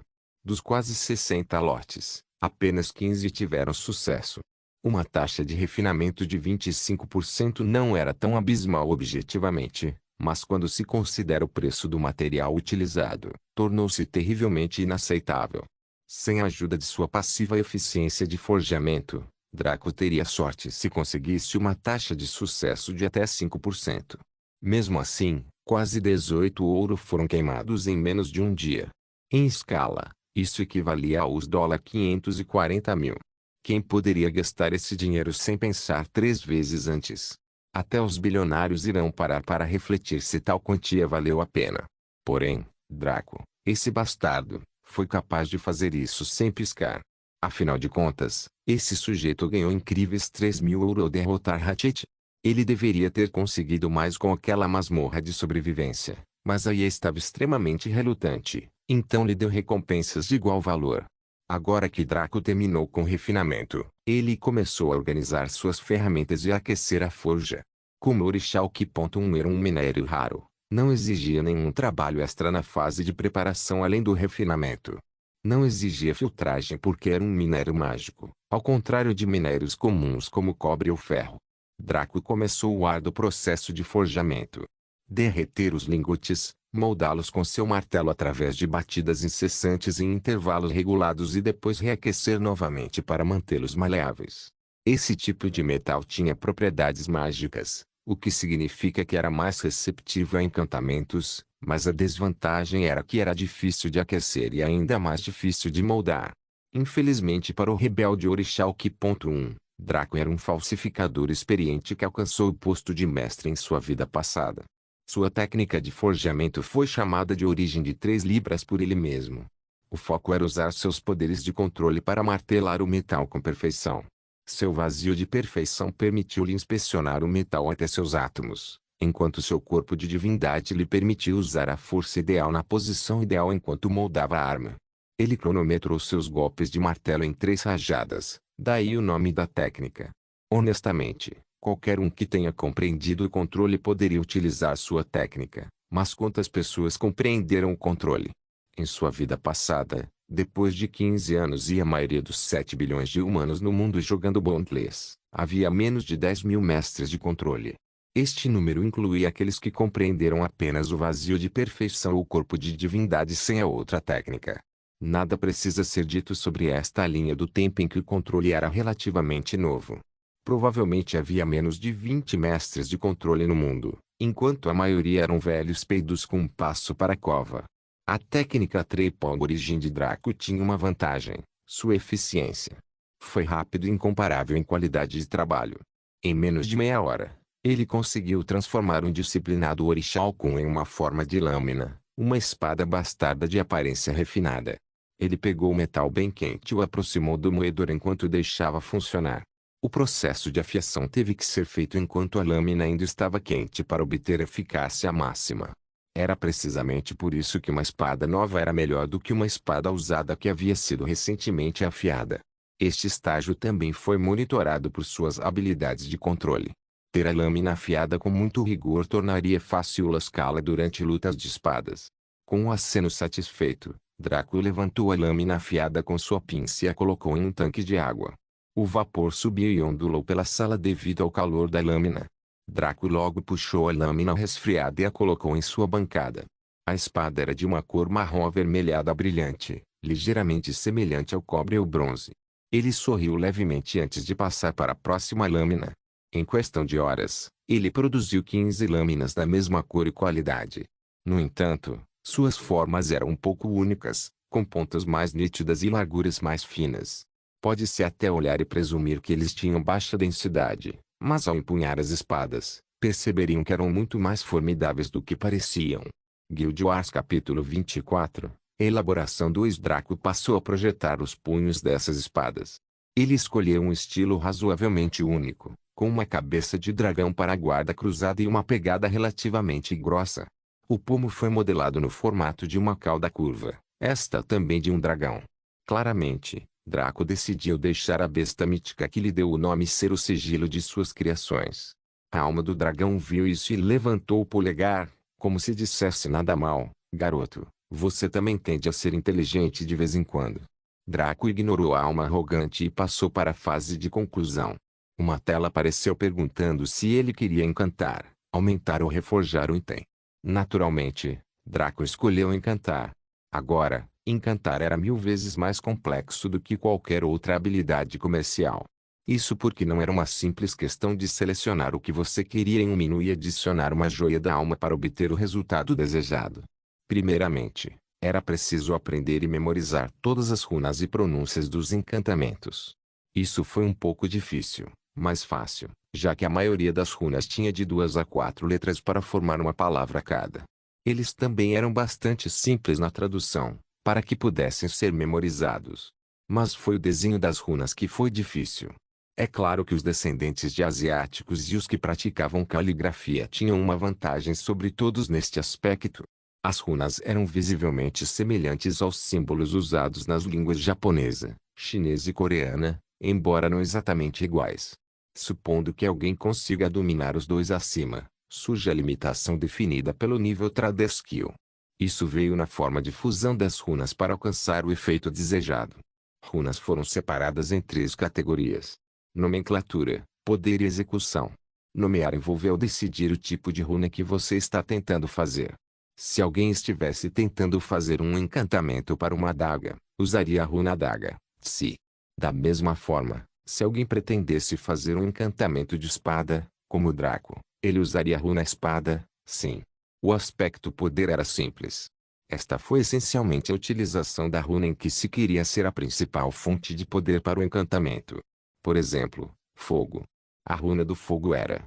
Dos quase 60 lotes, apenas 15 tiveram sucesso. Uma taxa de refinamento de 25% não era tão abismal objetivamente, mas quando se considera o preço do material utilizado, tornou-se terrivelmente inaceitável. Sem a ajuda de sua passiva eficiência de forjamento, Draco teria sorte se conseguisse uma taxa de sucesso de até 5%. Mesmo assim, quase 18 ouro foram queimados em menos de um dia. Em escala, isso equivalia aos $540.000. Quem poderia gastar esse dinheiro sem pensar 3 vezes antes? Até os bilionários irão parar para refletir se tal quantia valeu a pena. Porém, Draco, esse bastardo, foi capaz de fazer isso sem piscar. Afinal de contas, esse sujeito ganhou incríveis 3.000 ouro ao derrotar Ratchet. Ele deveria ter conseguido mais com aquela masmorra de sobrevivência, mas aí estava extremamente relutante, então lhe deu recompensas de igual valor. Agora que Draco terminou com o refinamento, ele começou a organizar suas ferramentas e a aquecer a forja. Como o Orichalk.1 era um minério raro, não exigia nenhum trabalho extra na fase de preparação além do refinamento. Não exigia filtragem porque era um minério mágico, ao contrário de minérios comuns como o cobre ou ferro. Draco começou o árduo processo de forjamento. Derreter os lingotes, moldá-los com seu martelo através de batidas incessantes em intervalos regulados e depois reaquecer novamente para mantê-los maleáveis. Esse tipo de metal tinha propriedades mágicas, o que significa que era mais receptivo a encantamentos, mas a desvantagem era que era difícil de aquecer e ainda mais difícil de moldar. Infelizmente para o rebelde Orichalk.1, Draco era um falsificador experiente que alcançou o posto de mestre em sua vida passada. Sua técnica de forjamento foi chamada de origem de 3 libras por ele mesmo. O foco era usar seus poderes de controle para martelar o metal com perfeição. Seu vazio de perfeição permitiu-lhe inspecionar o metal até seus átomos, enquanto seu corpo de divindade lhe permitiu usar a força ideal na posição ideal enquanto moldava a arma. Ele cronometrou seus golpes de martelo em 3 rajadas, daí o nome da técnica. Honestamente, qualquer um que tenha compreendido o controle poderia utilizar sua técnica, mas quantas pessoas compreenderam o controle? Em sua vida passada, depois de 15 anos e a maioria dos 7 bilhões de humanos no mundo jogando Boundless, havia menos de 10.000 mestres de controle. Este número incluía aqueles que compreenderam apenas o vazio de perfeição ou o corpo de divindade sem a outra técnica. Nada precisa ser dito sobre esta linha do tempo em que o controle era relativamente novo. Provavelmente havia menos de 20 mestres de controle no mundo, enquanto a maioria eram velhos peidos com um passo para a cova. A técnica Triple Origem de Draco tinha uma vantagem: sua eficiência. Foi rápido e incomparável em qualidade de trabalho. Em menos de meia hora, ele conseguiu transformar um disciplinado Orichalcum em uma forma de lâmina, uma espada bastarda de aparência refinada. Ele pegou o metal bem quente e o aproximou do moedor enquanto o deixava funcionar. O processo de afiação teve que ser feito enquanto a lâmina ainda estava quente para obter eficácia máxima. Era precisamente por isso que uma espada nova era melhor do que uma espada usada que havia sido recentemente afiada. Este estágio também foi monitorado por suas habilidades de controle. Ter a lâmina afiada com muito rigor tornaria fácil lascá-la durante lutas de espadas. Com um aceno satisfeito, Draco levantou a lâmina afiada com sua pinça e a colocou em um tanque de água. O vapor subiu e ondulou pela sala devido ao calor da lâmina. Draco logo puxou a lâmina resfriada e a colocou em sua bancada. A espada era de uma cor marrom avermelhada brilhante, ligeiramente semelhante ao cobre ou bronze. Ele sorriu levemente antes de passar para a próxima lâmina. Em questão de horas, ele produziu 15 lâminas da mesma cor e qualidade. No entanto, suas formas eram um pouco únicas, com pontas mais nítidas e larguras mais finas. Pode-se até olhar e presumir que eles tinham baixa densidade, mas ao empunhar as espadas, perceberiam que eram muito mais formidáveis do que pareciam. Guild Wars capítulo 24, Elaboração 2. Draco passou a projetar os punhos dessas espadas. Ele escolheu um estilo razoavelmente único, com uma cabeça de dragão para a guarda cruzada e uma pegada relativamente grossa. O pomo foi modelado no formato de uma cauda curva, esta também de um dragão. Claramente, Draco decidiu deixar a besta mítica que lhe deu o nome ser o sigilo de suas criações. A alma do dragão viu isso e levantou o polegar, como se dissesse: nada mal, garoto, você também tende a ser inteligente de vez em quando. Draco ignorou a alma arrogante e passou para a fase de conclusão. Uma tela apareceu perguntando se ele queria encantar, aumentar ou reforjar o item. Naturalmente, Draco escolheu encantar. Agora, encantar era 1000 vezes mais complexo do que qualquer outra habilidade comercial. Isso porque não era uma simples questão de selecionar o que você queria em um menu e adicionar uma joia da alma para obter o resultado desejado. Primeiramente, era preciso aprender e memorizar todas as runas e pronúncias dos encantamentos. Isso foi um pouco difícil, mas fácil, já que a maioria das runas tinha de 2 a 4 letras para formar uma palavra cada. Eles também eram bastante simples na tradução, para que pudessem ser memorizados. Mas foi o desenho das runas que foi difícil. É claro que os descendentes de asiáticos e os que praticavam caligrafia tinham uma vantagem sobre todos neste aspecto. As runas eram visivelmente semelhantes aos símbolos usados nas línguas japonesa, chinesa e coreana, embora não exatamente iguais. Supondo que alguém consiga dominar os dois acima, surge a limitação definida pelo nível Trade Skill. Isso veio na forma de fusão das runas para alcançar o efeito desejado. Runas foram separadas em 3 categorias: nomenclatura, poder e execução. Nomear envolveu decidir o tipo de runa que você está tentando fazer. Se alguém estivesse tentando fazer um encantamento para uma adaga, usaria a runa adaga, Si. Da mesma forma, se alguém pretendesse fazer um encantamento de espada, como o Draco, ele usaria a runa espada, Sim. O aspecto poder era simples. Esta foi essencialmente a utilização da runa em que se queria ser a principal fonte de poder para o encantamento. Por exemplo, fogo. A runa do fogo era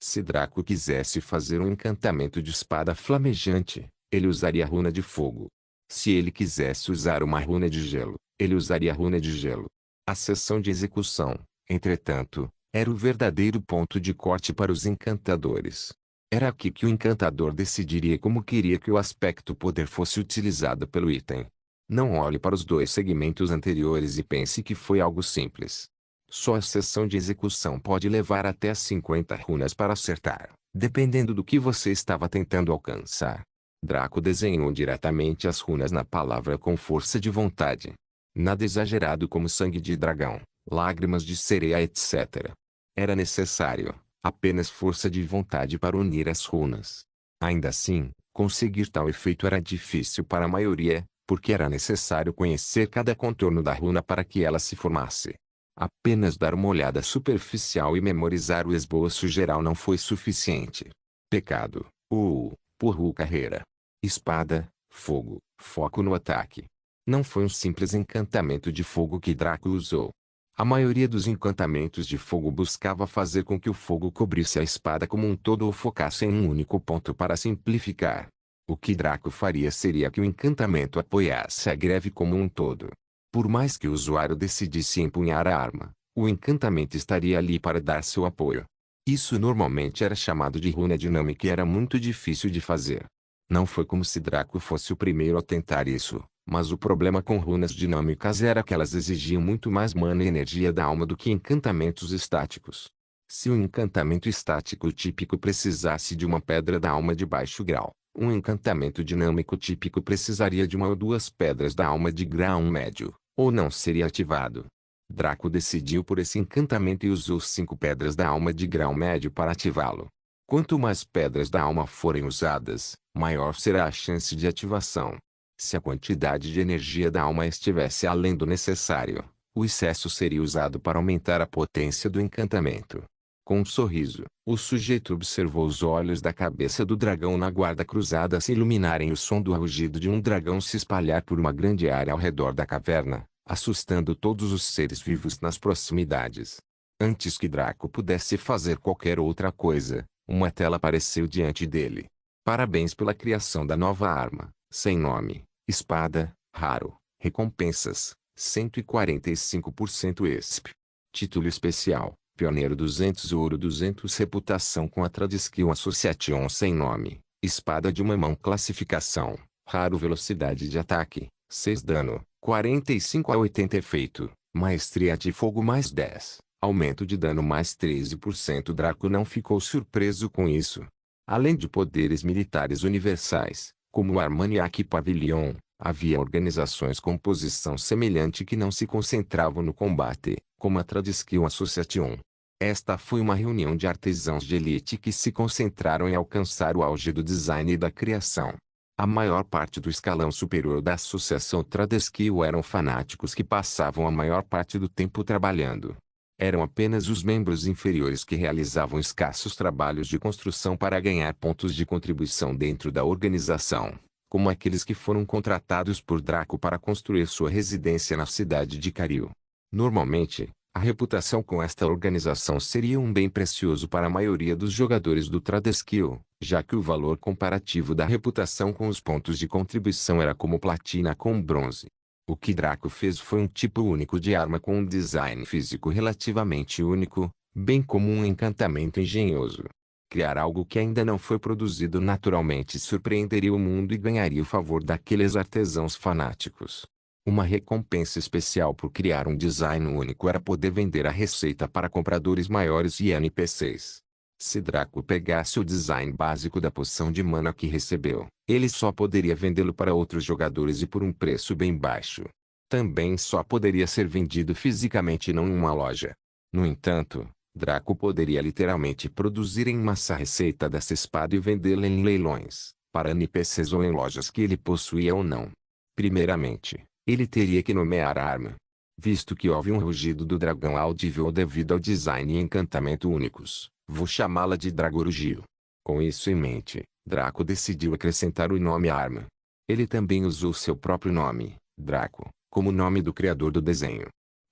Se Draco quisesse fazer um encantamento de espada flamejante, ele usaria a runa de fogo. Se ele quisesse usar uma runa de gelo, ele usaria a runa de gelo. A seção de execução, entretanto, era o verdadeiro ponto de corte para os encantadores. Era aqui que o encantador decidiria como queria que o aspecto poder fosse utilizado pelo item. Não olhe para os 2 segmentos anteriores e pense que foi algo simples. Só a seção de execução pode levar até 50 runas para acertar, dependendo do que você estava tentando alcançar. Draco desenhou diretamente as runas na palavra com força de vontade. Nada exagerado como sangue de dragão, lágrimas de sereia, etc. Era necessário apenas força de vontade para unir as runas. Ainda assim, conseguir tal efeito era difícil para a maioria, porque era necessário conhecer cada contorno da runa para que ela se formasse. Apenas dar uma olhada superficial e memorizar o esboço geral não foi suficiente. Pecado, Purru carreira. Espada, fogo, foco no ataque. Não foi um simples encantamento de fogo que Draco usou. A maioria dos encantamentos de fogo buscava fazer com que o fogo cobrisse a espada como um todo ou focasse em um único ponto para simplificar. O que Draco faria seria que o encantamento apoiasse a greve como um todo. Por mais que o usuário decidisse empunhar a arma, o encantamento estaria ali para dar seu apoio. Isso normalmente era chamado de runa dinâmica e era muito difícil de fazer. Não foi como se Draco fosse o primeiro a tentar isso, mas o problema com runas dinâmicas era que elas exigiam muito mais mana e energia da alma do que encantamentos estáticos. Se um encantamento estático típico precisasse de uma pedra da alma de baixo grau, um encantamento dinâmico típico precisaria de uma ou 2 pedras da alma de grau médio, ou não seria ativado. Draco decidiu por esse encantamento e usou 5 pedras da alma de grau médio para ativá-lo. Quanto mais pedras da alma forem usadas, maior será a chance de ativação. Se a quantidade de energia da alma estivesse além do necessário, o excesso seria usado para aumentar a potência do encantamento. Com um sorriso, o sujeito observou os olhos da cabeça do dragão na guarda cruzada se iluminarem e o som do rugido de um dragão se espalhar por uma grande área ao redor da caverna, assustando todos os seres vivos nas proximidades. Antes que Draco pudesse fazer qualquer outra coisa, uma tela apareceu diante dele. Parabéns pela criação da nova arma, sem nome. Espada, raro. Recompensas, 145% ESP. Título especial, Pioneiro 200 Ouro 200 Reputação com a Tradiskill Association sem nome. Espada de uma mão. Classificação, raro. Velocidade de ataque, 6 dano, 45 a 80 efeito. Maestria de fogo mais 10. Aumento de dano mais 13%. Draco não ficou surpreso com isso. Além de poderes militares universais, como o Armagnac Pavilion, havia organizações com posição semelhante que não se concentravam no combate, como a Tradiskill Association. Esta foi uma reunião de artesãos de elite que se concentraram em alcançar o auge do design e da criação. A maior parte do escalão superior da Associação Tradiskill eram fanáticos que passavam a maior parte do tempo trabalhando. Eram apenas os membros inferiores que realizavam escassos trabalhos de construção para ganhar pontos de contribuição dentro da organização, como aqueles que foram contratados por Draco para construir sua residência na cidade de Cariu. Normalmente, a reputação com esta organização seria um bem precioso para a maioria dos jogadores do Tradiskill, já que o valor comparativo da reputação com os pontos de contribuição era como platina com bronze. O que Draco fez foi um tipo único de arma com um design físico relativamente único, bem como um encantamento engenhoso. Criar algo que ainda não foi produzido naturalmente surpreenderia o mundo e ganharia o favor daqueles artesãos fanáticos. Uma recompensa especial por criar um design único era poder vender a receita para compradores maiores e NPCs. Se Draco pegasse o design básico da poção de mana que recebeu, ele só poderia vendê-lo para outros jogadores e por um preço bem baixo. Também só poderia ser vendido fisicamente e não em uma loja. No entanto, Draco poderia literalmente produzir em massa a receita dessa espada e vendê-la em leilões, para NPCs ou em lojas que ele possuía ou não. Primeiramente, ele teria que nomear a arma. Visto que houve um rugido do dragão audível devido ao design e encantamento únicos, vou chamá-la de Dragorugio. Com isso em mente, Draco decidiu acrescentar o nome à arma. Ele também usou seu próprio nome, Draco, como nome do criador do desenho.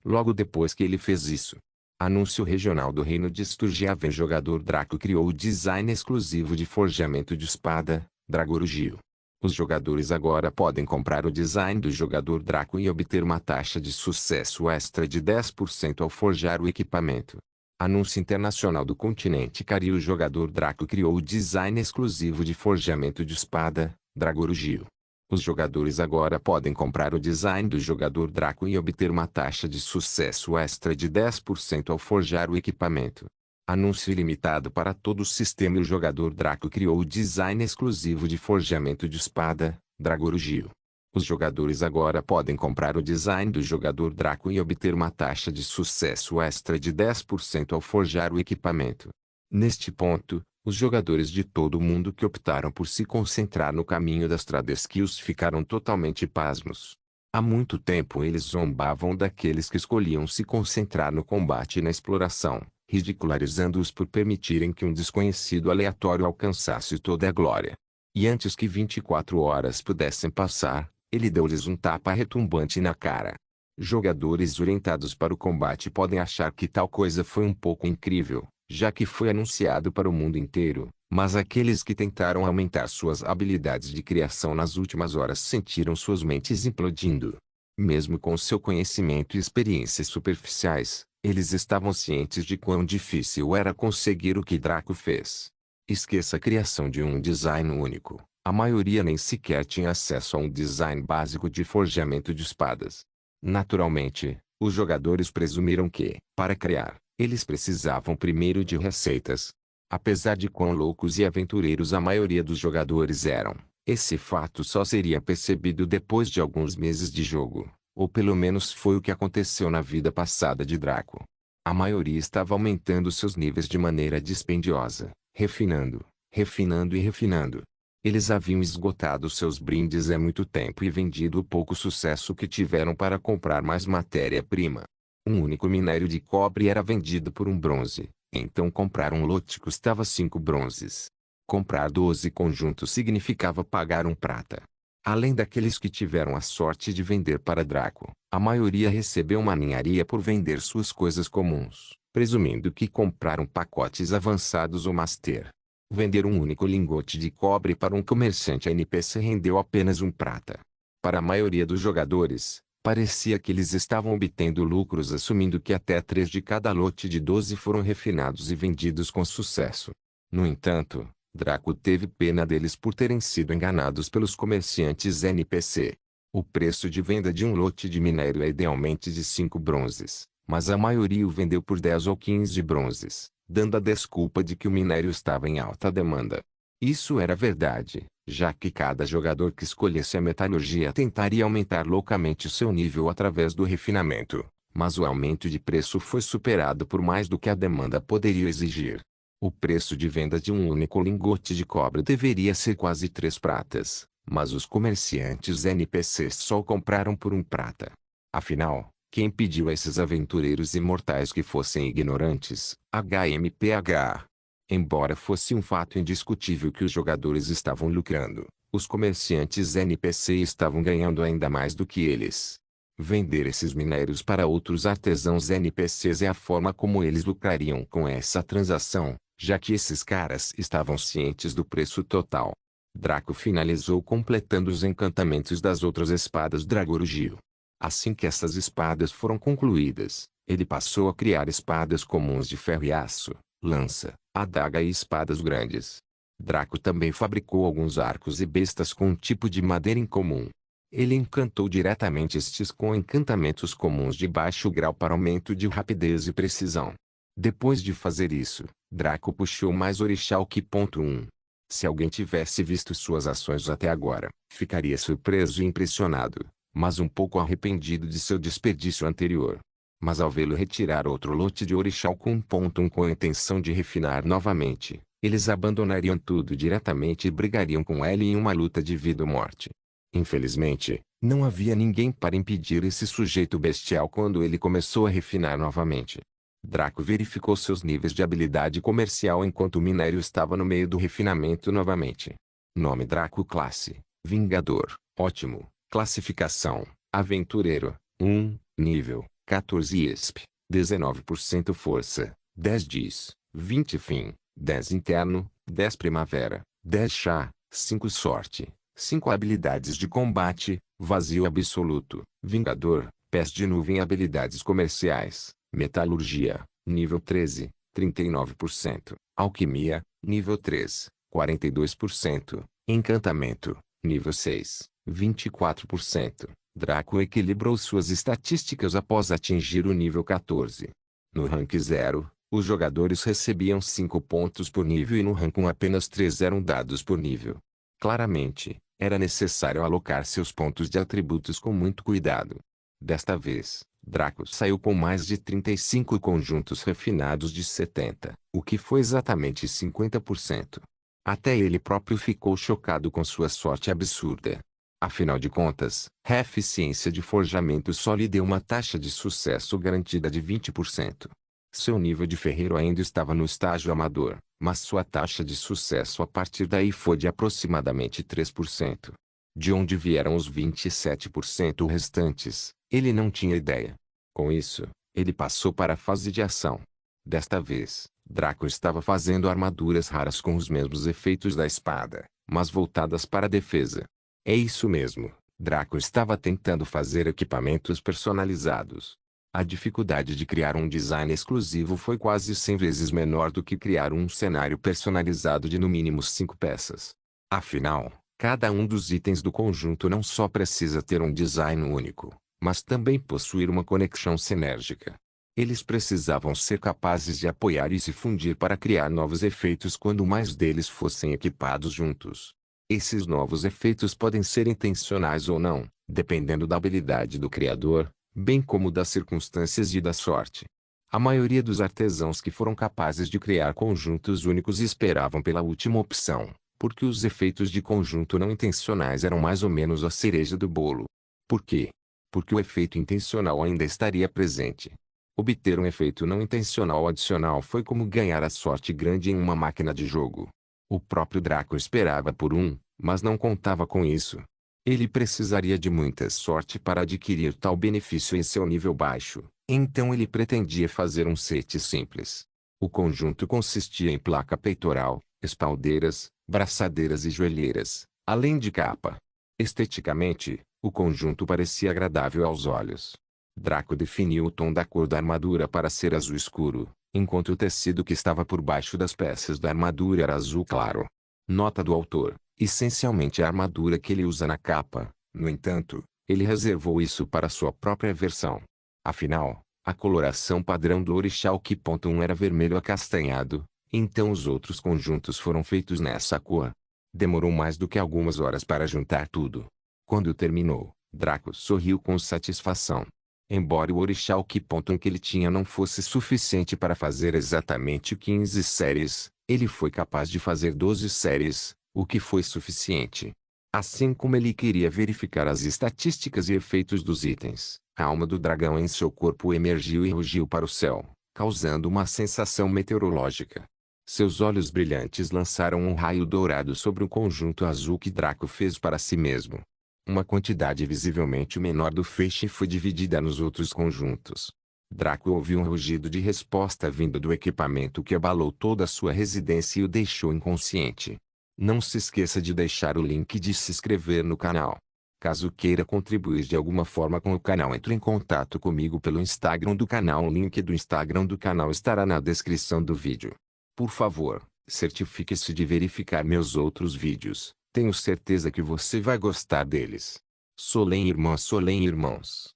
Logo depois que ele fez isso, anúncio regional do reino de Sturgiaven, jogador Draco criou o design exclusivo de forjamento de espada, Dragorugio. Os jogadores agora podem comprar o design do jogador Draco e obter uma taxa de sucesso extra de 10% ao forjar o equipamento. Anúncio internacional do continente Cariu. O jogador Draco criou o design exclusivo de forjamento de espada, Dragorugio. Os jogadores agora podem comprar o design do jogador Draco e obter uma taxa de sucesso extra de 10% ao forjar o equipamento. Anúncio ilimitado para todo o sistema. O jogador Draco criou o design exclusivo de forjamento de espada, Dragorugio. Os jogadores agora podem comprar o design do jogador Draco e obter uma taxa de sucesso extra de 10% ao forjar o equipamento. Neste ponto, os jogadores de todo o mundo que optaram por se concentrar no caminho das Tradiskills ficaram totalmente pasmos. Há muito tempo eles zombavam daqueles que escolhiam se concentrar no combate e na exploração, ridicularizando-os por permitirem que um desconhecido aleatório alcançasse toda a glória. E antes que 24 horas pudessem passar, ele deu-lhes um tapa retumbante na cara. Jogadores orientados para o combate podem achar que tal coisa foi um pouco incrível, já que foi anunciado para o mundo inteiro, mas aqueles que tentaram aumentar suas habilidades de criação nas últimas horas sentiram suas mentes implodindo. Mesmo com seu conhecimento e experiências superficiais, eles estavam cientes de quão difícil era conseguir o que Draco fez. Esqueça a criação de um design único. A maioria nem sequer tinha acesso a um design básico de forjamento de espadas. Naturalmente, os jogadores presumiram que, para criar, eles precisavam primeiro de receitas. Apesar de quão loucos e aventureiros a maioria dos jogadores eram, esse fato só seria percebido depois de alguns meses de jogo, ou pelo menos foi o que aconteceu na vida passada de Draco. A maioria estava aumentando seus níveis de maneira dispendiosa, refinando, refinando e refinando. Eles haviam esgotado seus brindes há muito tempo e vendido o pouco sucesso que tiveram para comprar mais matéria-prima. Um único minério de cobre era vendido por um bronze, então comprar um lote custava 5 bronzes. Comprar 12 conjuntos significava pagar um prata. Além daqueles que tiveram a sorte de vender para Draco, a maioria recebeu uma ninharia por vender suas coisas comuns, presumindo que compraram pacotes avançados ou master. Vender um único lingote de cobre para um comerciante NPC rendeu apenas um prata. Para a maioria dos jogadores, parecia que eles estavam obtendo lucros assumindo que até 3 de cada lote de 12 foram refinados e vendidos com sucesso. No entanto, Draco teve pena deles por terem sido enganados pelos comerciantes NPC. O preço de venda de um lote de minério é idealmente de 5 bronzes, mas a maioria o vendeu por 10 ou 15 bronzes, dando a desculpa de que o minério estava em alta demanda. Isso era verdade, já que cada jogador que escolhesse a metalurgia tentaria aumentar loucamente seu nível através do refinamento, mas o aumento de preço foi superado por mais do que a demanda poderia exigir. O preço de venda de um único lingote de cobre deveria ser quase 3 pratas, mas os comerciantes NPCs só o compraram por 1 prata. Afinal, quem pediu a esses aventureiros imortais que fossem ignorantes? HMPH. Embora fosse um fato indiscutível que os jogadores estavam lucrando, os comerciantes NPC estavam ganhando ainda mais do que eles. Vender esses minérios para outros artesãos NPCs é a forma como eles lucrariam com essa transação, já que esses caras estavam cientes do preço total. Draco finalizou completando os encantamentos das outras espadas Dragorugio. Assim que essas espadas foram concluídas, ele passou a criar espadas comuns de ferro e aço, lança, adaga e espadas grandes. Draco também fabricou alguns arcos e bestas com um tipo de madeira incomum. Ele encantou diretamente estes com encantamentos comuns de baixo grau para aumento de rapidez e precisão. Depois de fazer isso, Draco puxou mais orixá o que. 1. Se alguém tivesse visto suas ações até agora, ficaria surpreso e impressionado, mas um pouco arrependido de seu desperdício anterior. Mas ao vê-lo retirar outro lote de orixá com 1.1 com a intenção de refinar novamente, eles abandonariam tudo diretamente e brigariam com ele em uma luta de vida ou morte. Infelizmente, não havia ninguém para impedir esse sujeito bestial quando ele começou a refinar novamente. Draco verificou seus níveis de habilidade comercial enquanto o minério estava no meio do refinamento novamente. Nome Draco Classe, Vingador, ótimo. Classificação, Aventureiro, 1, nível, 14 ESP, 19% Força, 10 Diz, 20 Fim, 10 Interno, 10 Primavera, 10 Chá, 5 Sorte, 5 Habilidades de Combate, Vazio Absoluto, Vingador, Pés de Nuvem Habilidades Comerciais, Metalurgia, nível 13, 39%, Alquimia, nível 3, 42%, Encantamento, nível 6, 24%. Draco equilibrou suas estatísticas após atingir o nível 14. No rank 0, os jogadores recebiam 5 pontos por nível e no rank 1 apenas 3 eram dados por nível. Claramente, era necessário alocar seus pontos de atributos com muito cuidado. Desta vez, Draco saiu com mais de 35 conjuntos refinados de 70, o que foi exatamente 50%. Até ele próprio ficou chocado com sua sorte absurda. Afinal de contas, a eficiência de forjamento só lhe deu uma taxa de sucesso garantida de 20%. Seu nível de ferreiro ainda estava no estágio amador, mas sua taxa de sucesso a partir daí foi de aproximadamente 3%. De onde vieram os 27% restantes, ele não tinha ideia. Com isso, ele passou para a fase de ação. Desta vez, Draco estava fazendo armaduras raras com os mesmos efeitos da espada, mas voltadas para a defesa. É isso mesmo, Draco estava tentando fazer equipamentos personalizados. A dificuldade de criar um design exclusivo foi quase 100 vezes menor do que criar um cenário personalizado de no mínimo 5 peças. Afinal, cada um dos itens do conjunto não só precisa ter um design único, mas também possuir uma conexão sinérgica. Eles precisavam ser capazes de apoiar e se fundir para criar novos efeitos quando mais deles fossem equipados juntos. Esses novos efeitos podem ser intencionais ou não, dependendo da habilidade do criador, bem como das circunstâncias e da sorte. A maioria dos artesãos que foram capazes de criar conjuntos únicos esperavam pela última opção, porque os efeitos de conjunto não intencionais eram mais ou menos a cereja do bolo. Por quê? Porque o efeito intencional ainda estaria presente. Obter um efeito não intencional adicional foi como ganhar a sorte grande em uma máquina de jogo. O próprio Draco esperava por um, mas não contava com isso. Ele precisaria de muita sorte para adquirir tal benefício em seu nível baixo, então ele pretendia fazer um set simples. O conjunto consistia em placa peitoral, espaldeiras, braçadeiras e joelheiras, além de capa. Esteticamente, O conjunto parecia agradável aos olhos. Draco definiu o tom da cor da armadura para ser azul escuro, enquanto o tecido que estava por baixo das peças da armadura era azul claro. Nota do autor: essencialmente a armadura que ele usa na capa. No entanto, ele reservou isso para sua própria versão. Afinal, a coloração padrão do Orixá Oki.1 era vermelho acastanhado, então os outros conjuntos foram feitos nessa cor. Demorou mais do que algumas horas para juntar tudo. Quando terminou, Draco sorriu com satisfação. Embora o Orixá Oki.1 que ele tinha não fosse suficiente para fazer exatamente 15 séries, ele foi capaz de fazer 12 séries, o que foi suficiente. Assim como ele queria verificar as estatísticas e efeitos dos itens, a alma do dragão em seu corpo emergiu e rugiu para o céu, causando uma sensação meteorológica. Seus olhos brilhantes lançaram um raio dourado sobre o conjunto azul que Draco fez para si mesmo. Uma quantidade visivelmente menor do feixe foi dividida nos outros conjuntos. Draco ouviu um rugido de resposta vindo do equipamento que abalou toda a sua residência e o deixou inconsciente. Não se esqueça de deixar o link de se inscrever no canal. Caso queira contribuir de alguma forma com o canal, entre em contato comigo pelo Instagram do canal. O link do Instagram do canal estará na descrição do vídeo. Por favor, certifique-se de verificar meus outros vídeos. Tenho certeza que você vai gostar deles. Solem irmãs, Solem irmãos.